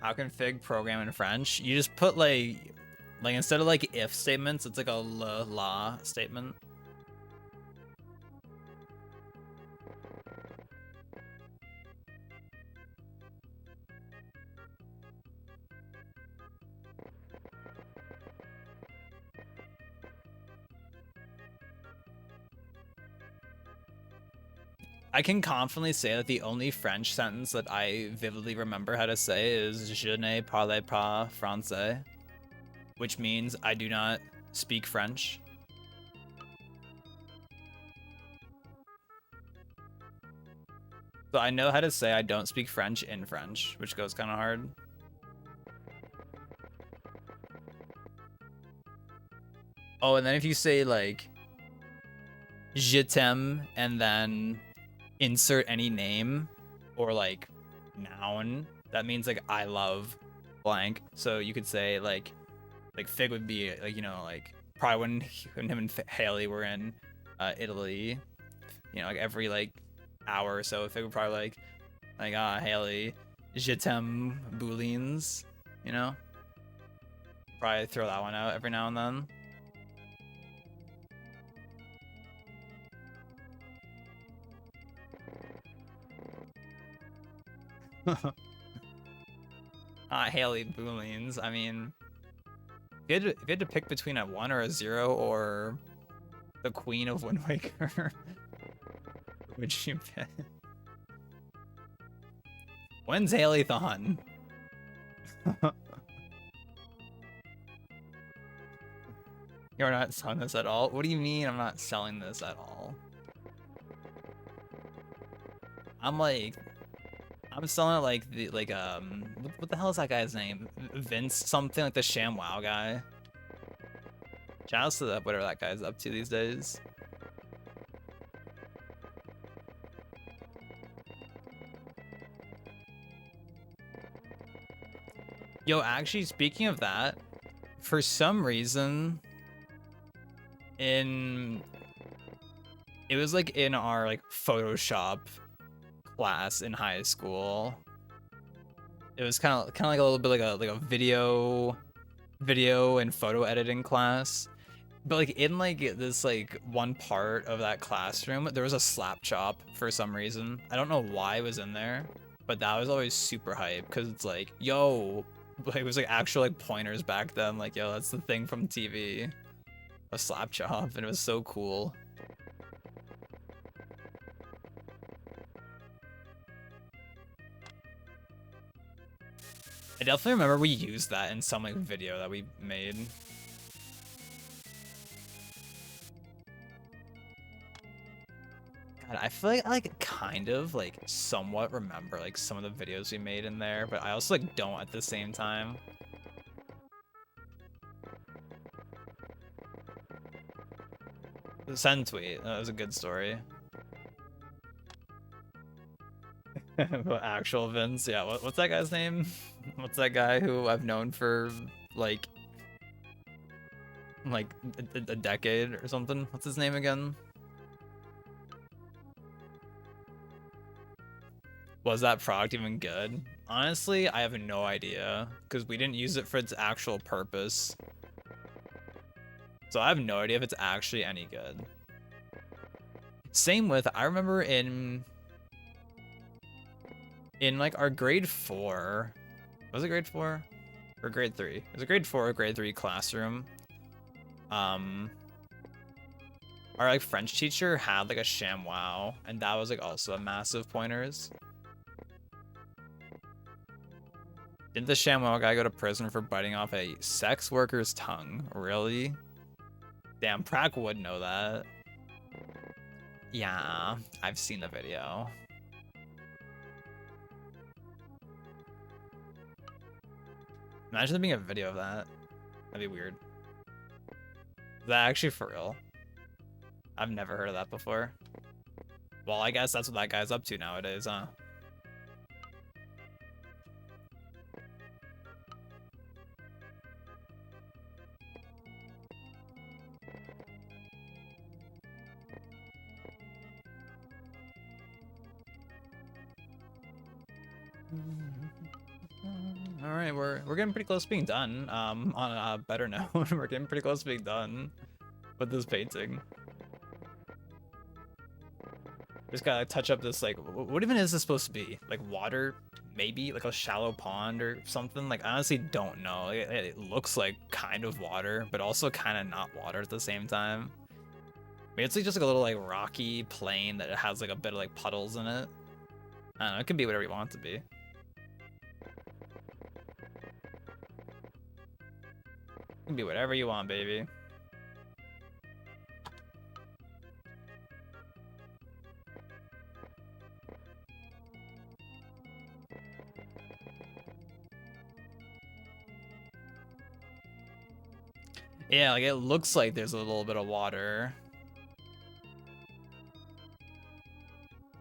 How can Fig program in French? You just put like instead of like if statements, it's like a la statement. I can confidently say that the only French sentence that I vividly remember how to say is "Je ne parle pas français," which means I do not speak French. So I know how to say I don't speak French in French, which goes kind of hard. Oh, and then if you say like "Je t'aime" and then insert any name or like noun, that means like I love blank. So you could say like Fig would be like, you know, like probably when him and Haley were in Italy, you know, like every like hour or so, Fig would probably like Haley, je t'aime boulines, you know, probably throw that one out every now and then. Haley boulines. I mean, if you had to pick between a 1 or a 0 or the Queen of Wind Waker, would you pick? When's Haley-thon? You're not selling this at all? What do you mean I'm not selling this at all? I'm I'm selling it like what the hell is that guy's name? Vince something, like the ShamWow guy. Shout out to whatever that guy's up to these days. Yo, actually, speaking of that, for some reason, it was like in our like Photoshop class in high school. It was kind of like a little bit like a video and photo editing class. But like in like this like one part of that classroom, there was a slap chop for some reason. I don't know why it was in there, but that was always super hype because it's like, yo, like, it was like actual like pointers back then. Like, yo, that's the thing from TV, a slap chop, and it was so cool. I definitely remember we used that in some like video that we made. God, I feel like I like kind of like somewhat remember like some of the videos we made in there, but I also like don't at the same time. The send tweet, that was a good story. But actual Vince, yeah. What's that guy's name? What's that guy who I've known for like a decade or something? What's his name again? Was that product even good? Honestly, I have no idea because we didn't use it for its actual purpose. So I have no idea if it's actually any good. Same with, I remember in like our grade 4, was it grade 4 or grade 3? It was a grade 4 or grade 3 classroom. Our like French teacher had like a ShamWow, and that was like also a massive pointers. Didn't the ShamWow guy go to prison for biting off a sex worker's tongue? Really? Damn, Prack would know that. Yeah, I've seen the video. Imagine there being a video of that. That'd be weird. Is that actually for real? I've never heard of that before. Well, I guess that's what that guy's up to nowadays, huh? All right, we're getting pretty close to being done. On a better note, we're getting pretty close to being done with this painting. Just gotta touch up this, like, what even is this supposed to be? Like water, maybe like a shallow pond or something. Like, I honestly don't know. It looks like kind of water, but also kind of not water at the same time. Maybe it's like just like a little like rocky plain that has like a bit of like puddles in it. I don't know. It can be whatever you want it to be. It can be whatever you want, baby. Yeah, like it looks like there's a little bit of water.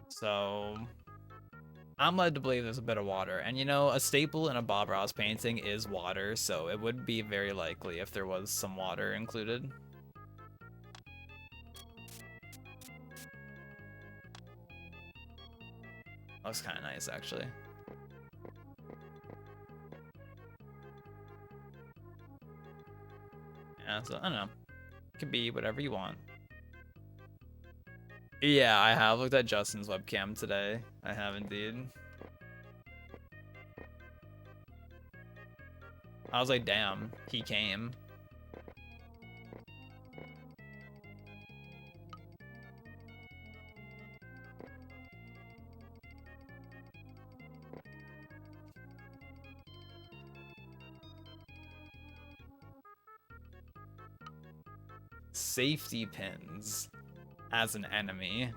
So I'm led to believe there's a bit of water. And you know, a staple in a Bob Ross painting is water, so it would be very likely if there was some water included. Looks kind of nice, actually. Yeah, so I don't know. It could be whatever you want. Yeah, I have looked at Justin's webcam today. I have indeed. I was like, damn, he came. Safety pins as an enemy.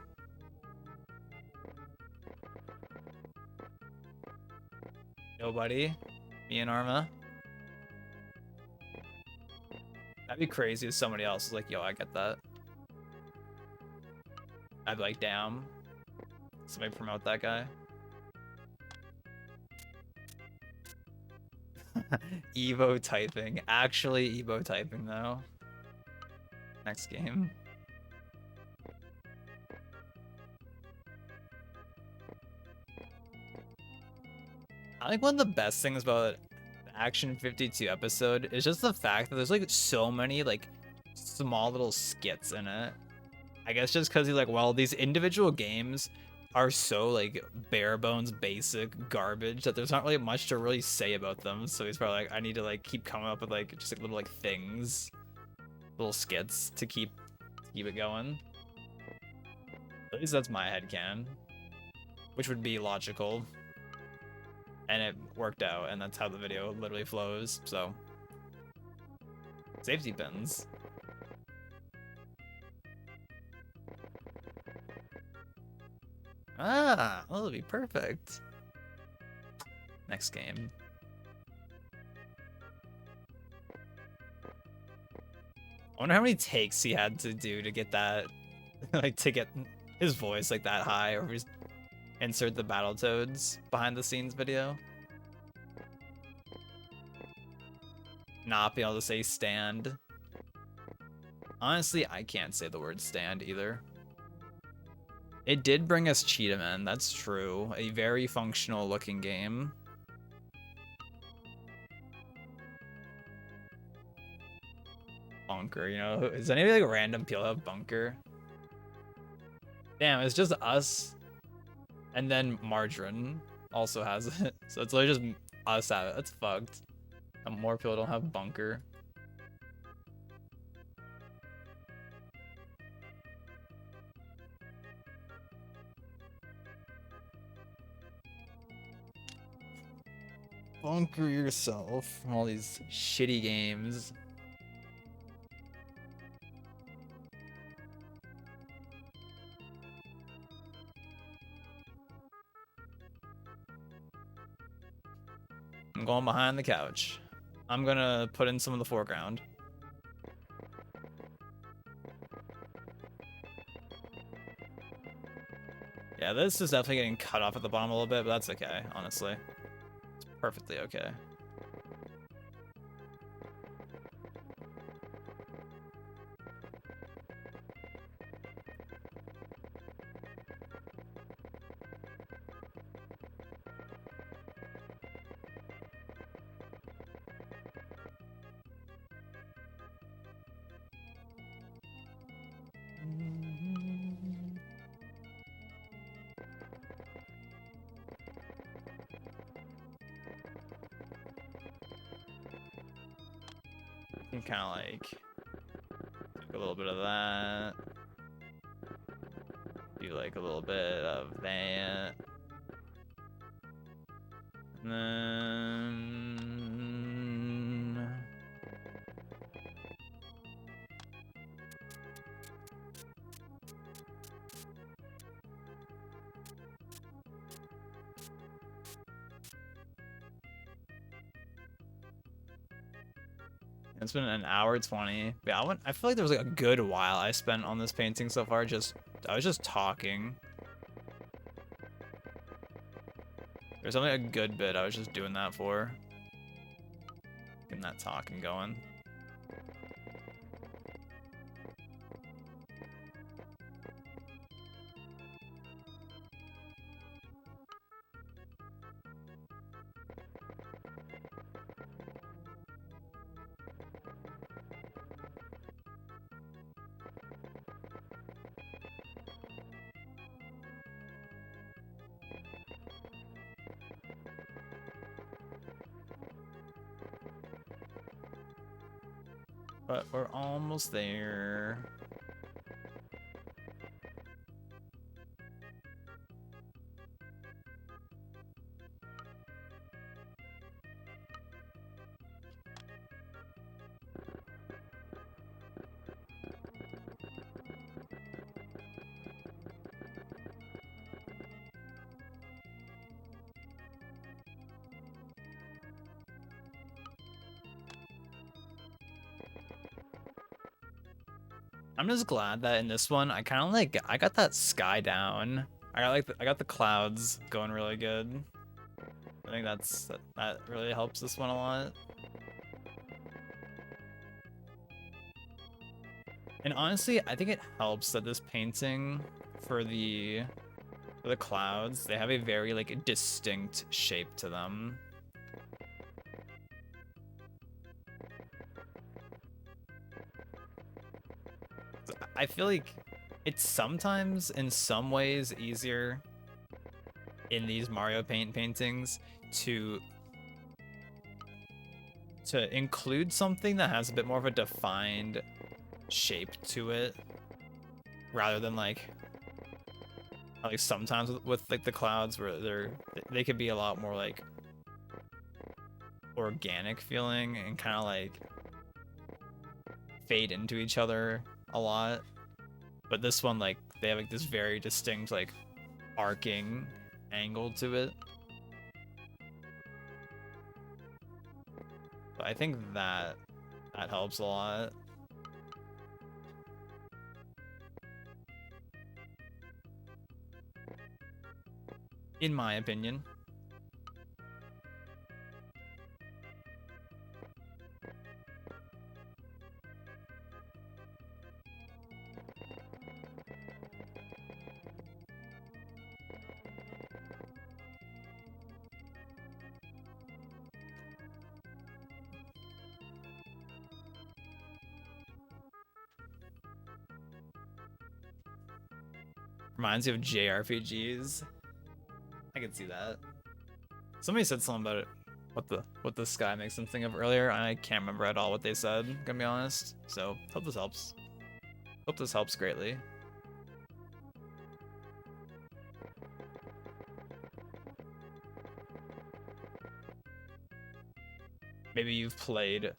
Nobody. Me and Arma. That'd be crazy if somebody else is like, yo, I get that. I'd be like, damn. Somebody promote that guy. Evo typing. Actually Evo typing though. Next game. I think one of the best things about the Action 52 episode is just the fact that there's like so many like small little skits in it. I guess just because he's like, well, these individual games are so like bare bones basic garbage that there's not really much to really say about them. So he's probably like, I need to like keep coming up with like just like little like things, little skits to keep it going. At least that's my headcanon, which would be logical. And it worked out, and that's how the video literally flows, so. Safety pins. Ah, that'll be perfect. Next game. I wonder how many takes he had to do to get that, like to get his voice like that high, or just insert the Battletoads behind the scenes video. Not being able to say stand. Honestly, I can't say the word stand either. It did bring us Cheetah Men, that's true. A very functional looking game. Bunker, you know? Does anybody like random people have Bunker? Damn, it's just us. And then Margarine also has it. So it's literally just us at it. That's fucked. And more people don't have Bunker. Bunker yourself from all these shitty games. I'm going behind the couch. I'm gonna put in some of the foreground. Yeah, this is definitely getting cut off at the bottom a little bit, but that's okay, honestly. It's perfectly okay. You can kind of like take a little bit of that. Do like a little bit of that. And then it's been an hour 20. Yeah, I feel like there was like a good while I spent on this painting so far. I was just talking. There's only a good bit I was just doing that for. Getting that talking going. But we're almost there. I'm just glad that in this one, I kind of like, I got that sky down. I got the clouds going really good. I think that really helps this one a lot. And honestly, I think it helps that this painting for the clouds, they have a very like distinct shape to them. I feel like it's sometimes in some ways easier in these Mario Paint paintings to include something that has a bit more of a defined shape to it rather than like sometimes with like the clouds where they could be a lot more like organic feeling and kind of like fade into each other a lot. But this one, like, they have like this very distinct like arcing angle to it. But I think that helps a lot. In my opinion. Reminds you of JRPGs. I can see that. Somebody said something about it. What the sky makes them think of earlier. I can't remember at all what they said, gonna be honest. So hope this helps. Hope this helps greatly. Maybe you've played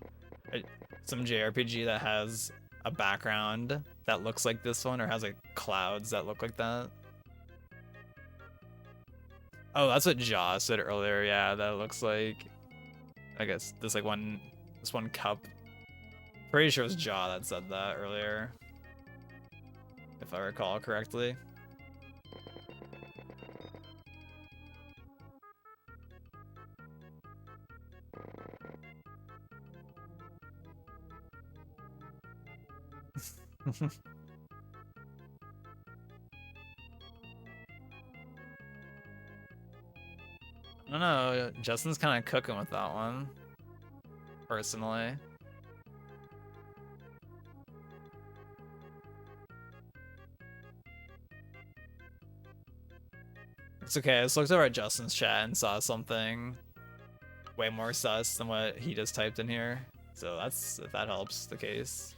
some JRPG that has a background that looks like this one or has like clouds that look like that. Oh, that's what Jaw said earlier. Yeah, that looks like, I guess this one cup. Pretty sure it was Jaw that said that earlier, if I recall correctly. I don't know, Justin's kind of cooking with that one, personally. It's okay, I just looked over at Justin's chat and saw something way more sus than what he just typed in here. So that's, if that helps the case.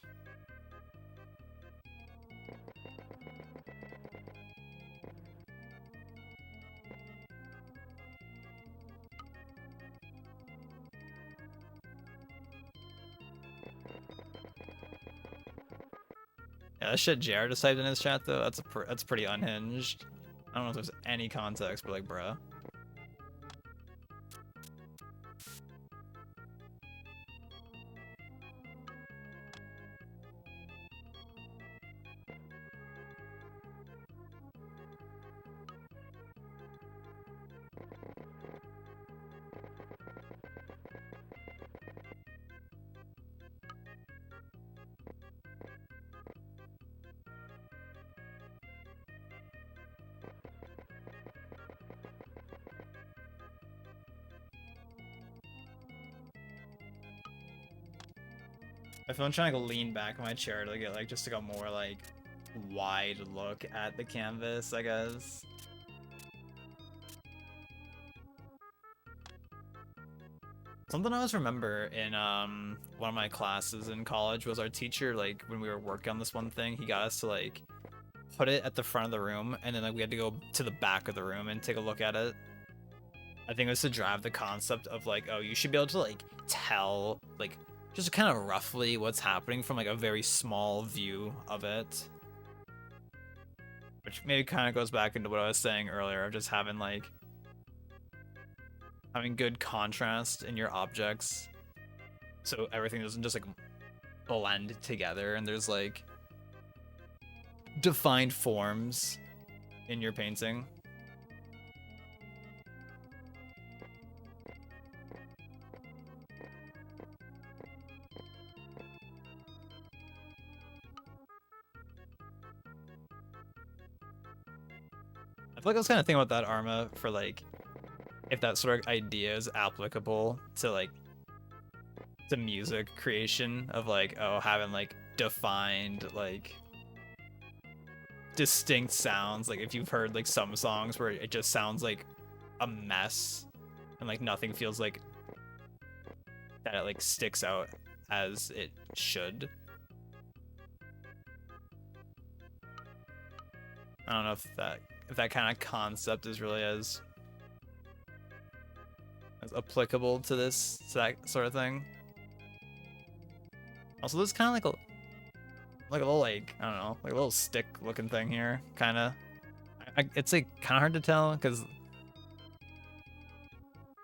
Yeah, that shit Jared just typed in his chat though, that's pretty unhinged. I don't know if there's any context, but like, bruh. I feel I'm trying to lean back in my chair to get like just like a more like wide look at the canvas, I guess. Something I always remember in one of my classes in college was our teacher, like when we were working on this one thing, he got us to like put it at the front of the room and then like we had to go to the back of the room and take a look at it. I think it was to drive the concept of like, oh, you should be able to like tell like just kind of roughly what's happening from like a very small view of it. Which maybe kind of goes back into what I was saying earlier of just having good contrast in your objects so everything doesn't just like blend together and there's like defined forms in your painting. I feel like I was kind of thinking about that, Arma, for like if that sort of idea is applicable to like the music creation of like, oh, having like defined like distinct sounds. Like if you've heard like some songs where it just sounds like a mess and like nothing feels like that it like sticks out as it should. I don't know if that kind of concept is really as applicable to that sort of thing. Also, this is kind of like a little like, I don't know, like a little stick looking thing here, kind of. It's like kind of hard to tell because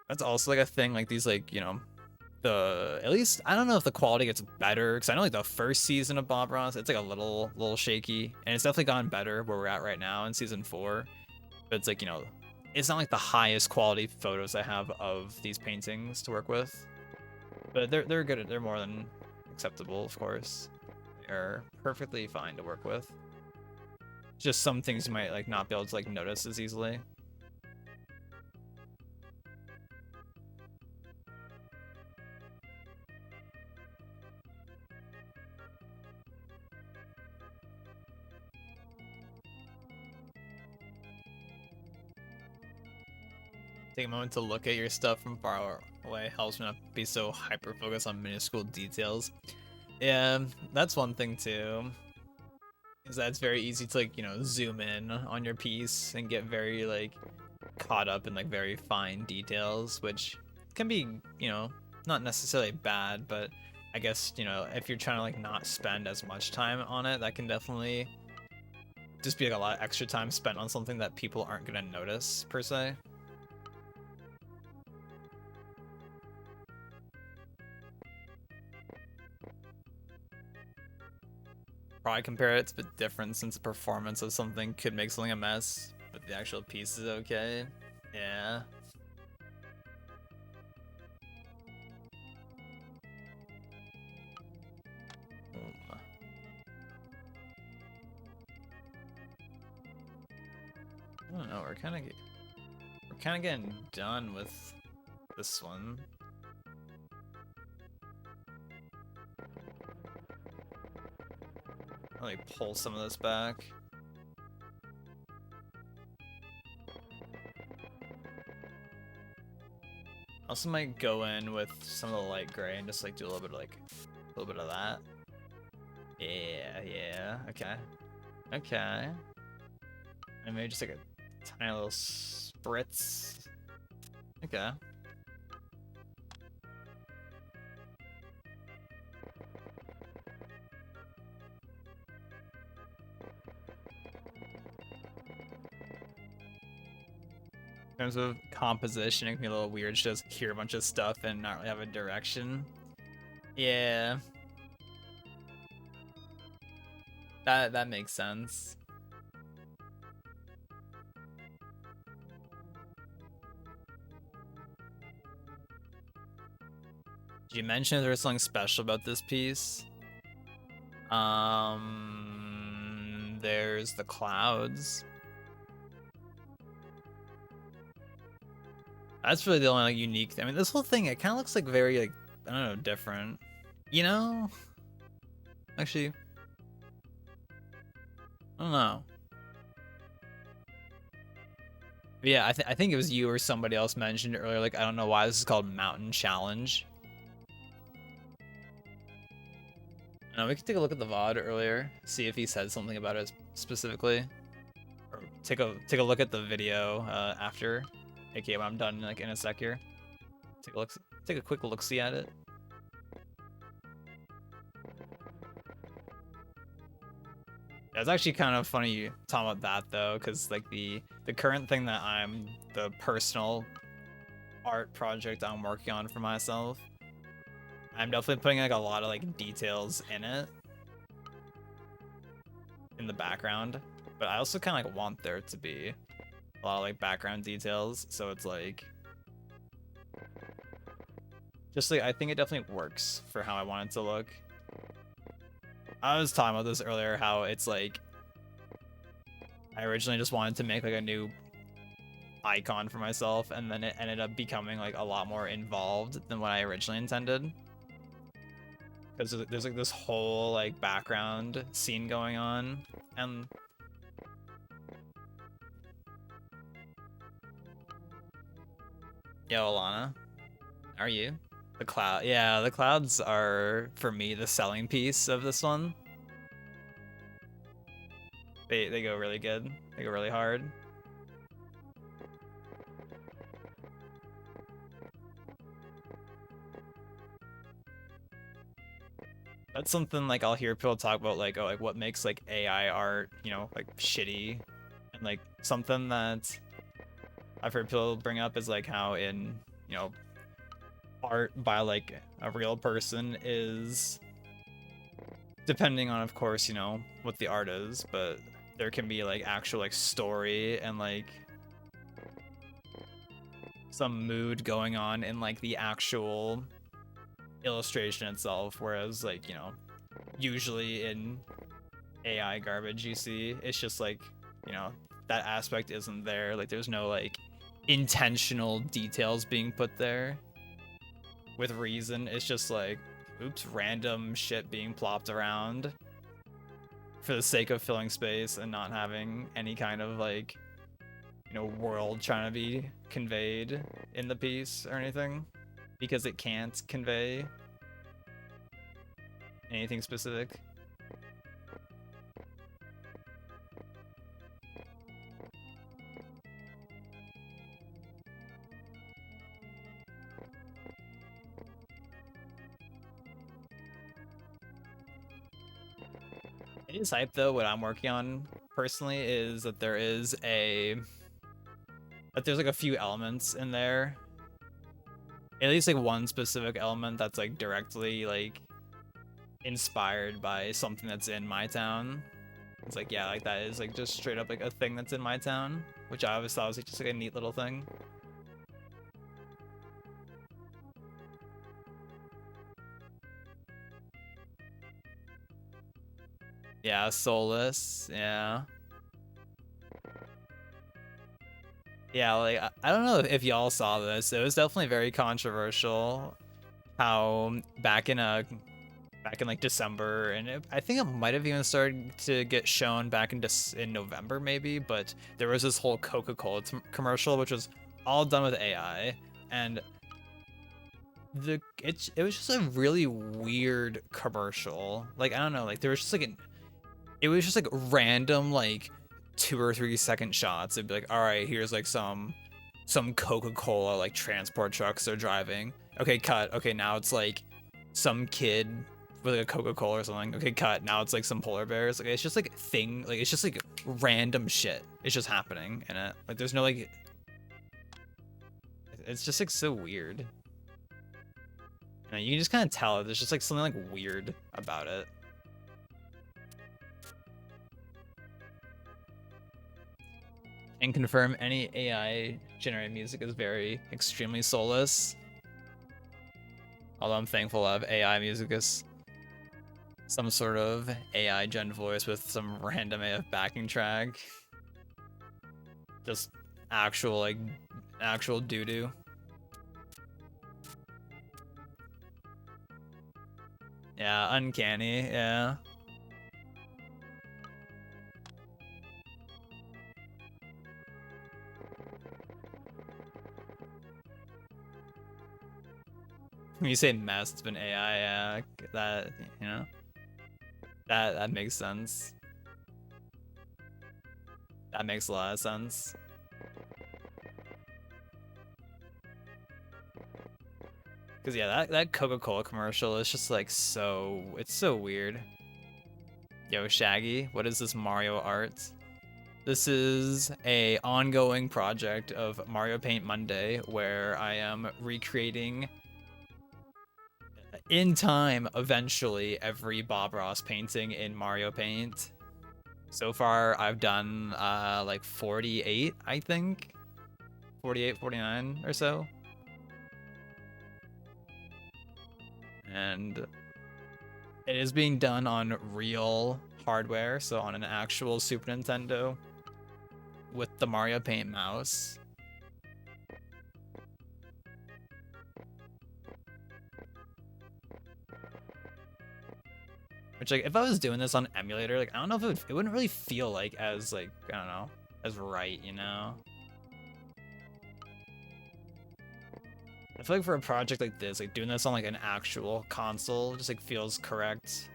that's also like a thing. Like these like, you know, at least I don't know if the quality gets better because I know like the first season of Bob Ross, it's like a little shaky, and it's definitely gotten better where we're at right now in season 4. But it's like, you know, it's not like the highest quality photos I have of these paintings to work with, but they're good. They're more than acceptable, of course. They're perfectly fine to work with. Just some things you might like not be able to like notice as easily. Take a moment to look at your stuff from far away helps me not be so hyper focused on minuscule details. Yeah, that's one thing too. Is that it's very easy to like, you know, zoom in on your piece and get very like caught up in like very fine details, which can be, you know, not necessarily bad, but I guess, you know, if you're trying to like not spend as much time on it, that can definitely just be like a lot of extra time spent on something that people aren't gonna notice per se. Probably compare it to the difference since the performance of something could make something a mess, but the actual piece is okay. Yeah. I don't know. We're kind of getting done with this one. I'll like pull some of this back. Also might go in with some of the light gray and just like do a little bit of that. Yeah, okay. And maybe just like a tiny little spritz. Okay. In terms of composition, it can be a little weird to just hear a bunch of stuff and not really have a direction. Yeah. That makes sense. Did you mention there was something special about this piece? There's the clouds. That's really the only like, unique thing. I mean, this whole thing, it kind of looks like very, like, I don't know, different. You know? Actually, I don't know. But yeah, I think it was you or somebody else mentioned earlier, like, I don't know why this is called Mountain Challenge. We could take a look at the VOD earlier, see if he said something about it specifically. Or take a look at the video after. Okay, when I'm done like in a sec here. Take a quick look-see at it. Yeah, it's actually kind of funny you talking about that though, because like the current thing that the personal art project I'm working on for myself, I'm definitely putting like a lot of like details in it. in the background, but I also kind of like want there to be a lot of like background details, so it's like just like I think it definitely works for how I want it to look. I was talking about this earlier, how it's like I originally just wanted to make like a new icon for myself, and then it ended up becoming like a lot more involved than what I originally intended. Because there's like this whole like background scene going on, and yo, Alana, how are you? The cloud, yeah, the clouds are for me the selling piece of this one. They go really good. They go really hard. That's something like I'll hear people talk about, like, oh, like what makes like AI art, you know, like shitty, and like something that I've heard people bring up is like how in, you know, art by like a real person is, depending on, of course, you know, what the art is, but there can be like actual like story and like some mood going on in like the actual illustration itself, whereas like, you know, usually in AI garbage you see, it's just like, you know, that aspect isn't there. Like there's no like intentional details being put there with reason. It's just like, oops, random shit being plopped around for the sake of filling space and not having any kind of like, you know, world trying to be conveyed in the piece or anything, because it can't convey anything specific. It is hype though. What I'm working on personally is that there's like a few elements in there, at least like one specific element that's like directly like inspired by something that's in my town. It's like, yeah, like that is like just straight up like a thing that's in my town, which I always thought was like just like a neat little thing. Yeah, soulless. Yeah. Yeah, like I don't know if y'all saw this. It was definitely very controversial how back in like December, and I think it might have even started to get shown back in November maybe, but there was this whole Coca-Cola commercial which was all done with AI, and it was just a really weird commercial. Like I don't know, like there was just like it was just like random like 2 or 3 second shots. It'd be like, all right, here's like some Coca-Cola like transport trucks they're driving. Okay, cut. Okay, now it's like some kid with like a Coca-Cola or something. Okay, cut. Now it's like some polar bears. Like it's just like it's just like random shit. It's just happening in it. Like there's no like, it's just like so weird. You can just kind of tell there's just like something like weird about it. And confirm any AI generated music is very extremely soulless. Although I'm thankful of AI music is some sort of AI gen voice with some random AF backing track. Just actual doo-doo. Yeah, uncanny, yeah. When you say mess, it's been AI, yeah, that, you know, that makes sense. That makes a lot of sense. Cause yeah, that Coca-Cola commercial is just like it's so weird. Yo, Shaggy, what is this Mario art? This is a ongoing project of Mario Paint Monday where I am recreating in time eventually every Bob Ross painting in Mario Paint. So far, I've done like 48, I think. 48, 49 or so. And it is being done on real hardware, so on an actual Super Nintendo with the Mario Paint mouse. Which, like, if I was doing this on emulator, like, I don't know if it wouldn't really feel like as, like, I don't know, as right, you know? I feel like for a project like this, like, doing this on, like, an actual console just, like, feels correct.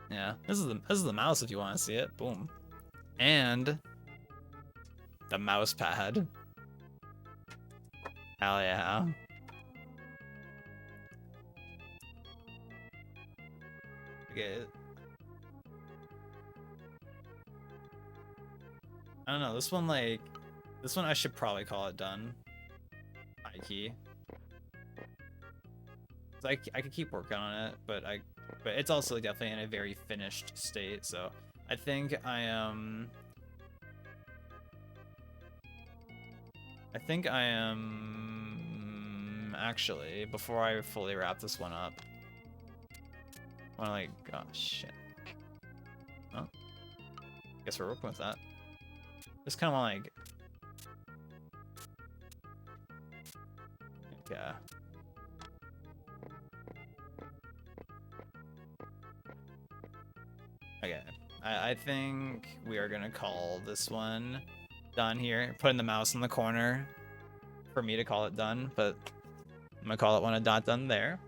Yeah, this is the mouse if you want to see it. Boom. And the mouse pad. Hell yeah. Okay. I don't know, this one I should probably call it done. High key. I could keep working on it, but it's also definitely in a very finished state, so I think I am actually, before I fully wrap this one up, I wanna like, oh shit. Oh, guess we're working with that. Just kind of like, yeah. Okay, I think we are gonna call this one done here. Putting the mouse in the corner for me to call it done, but I'm gonna call it one a dot done there.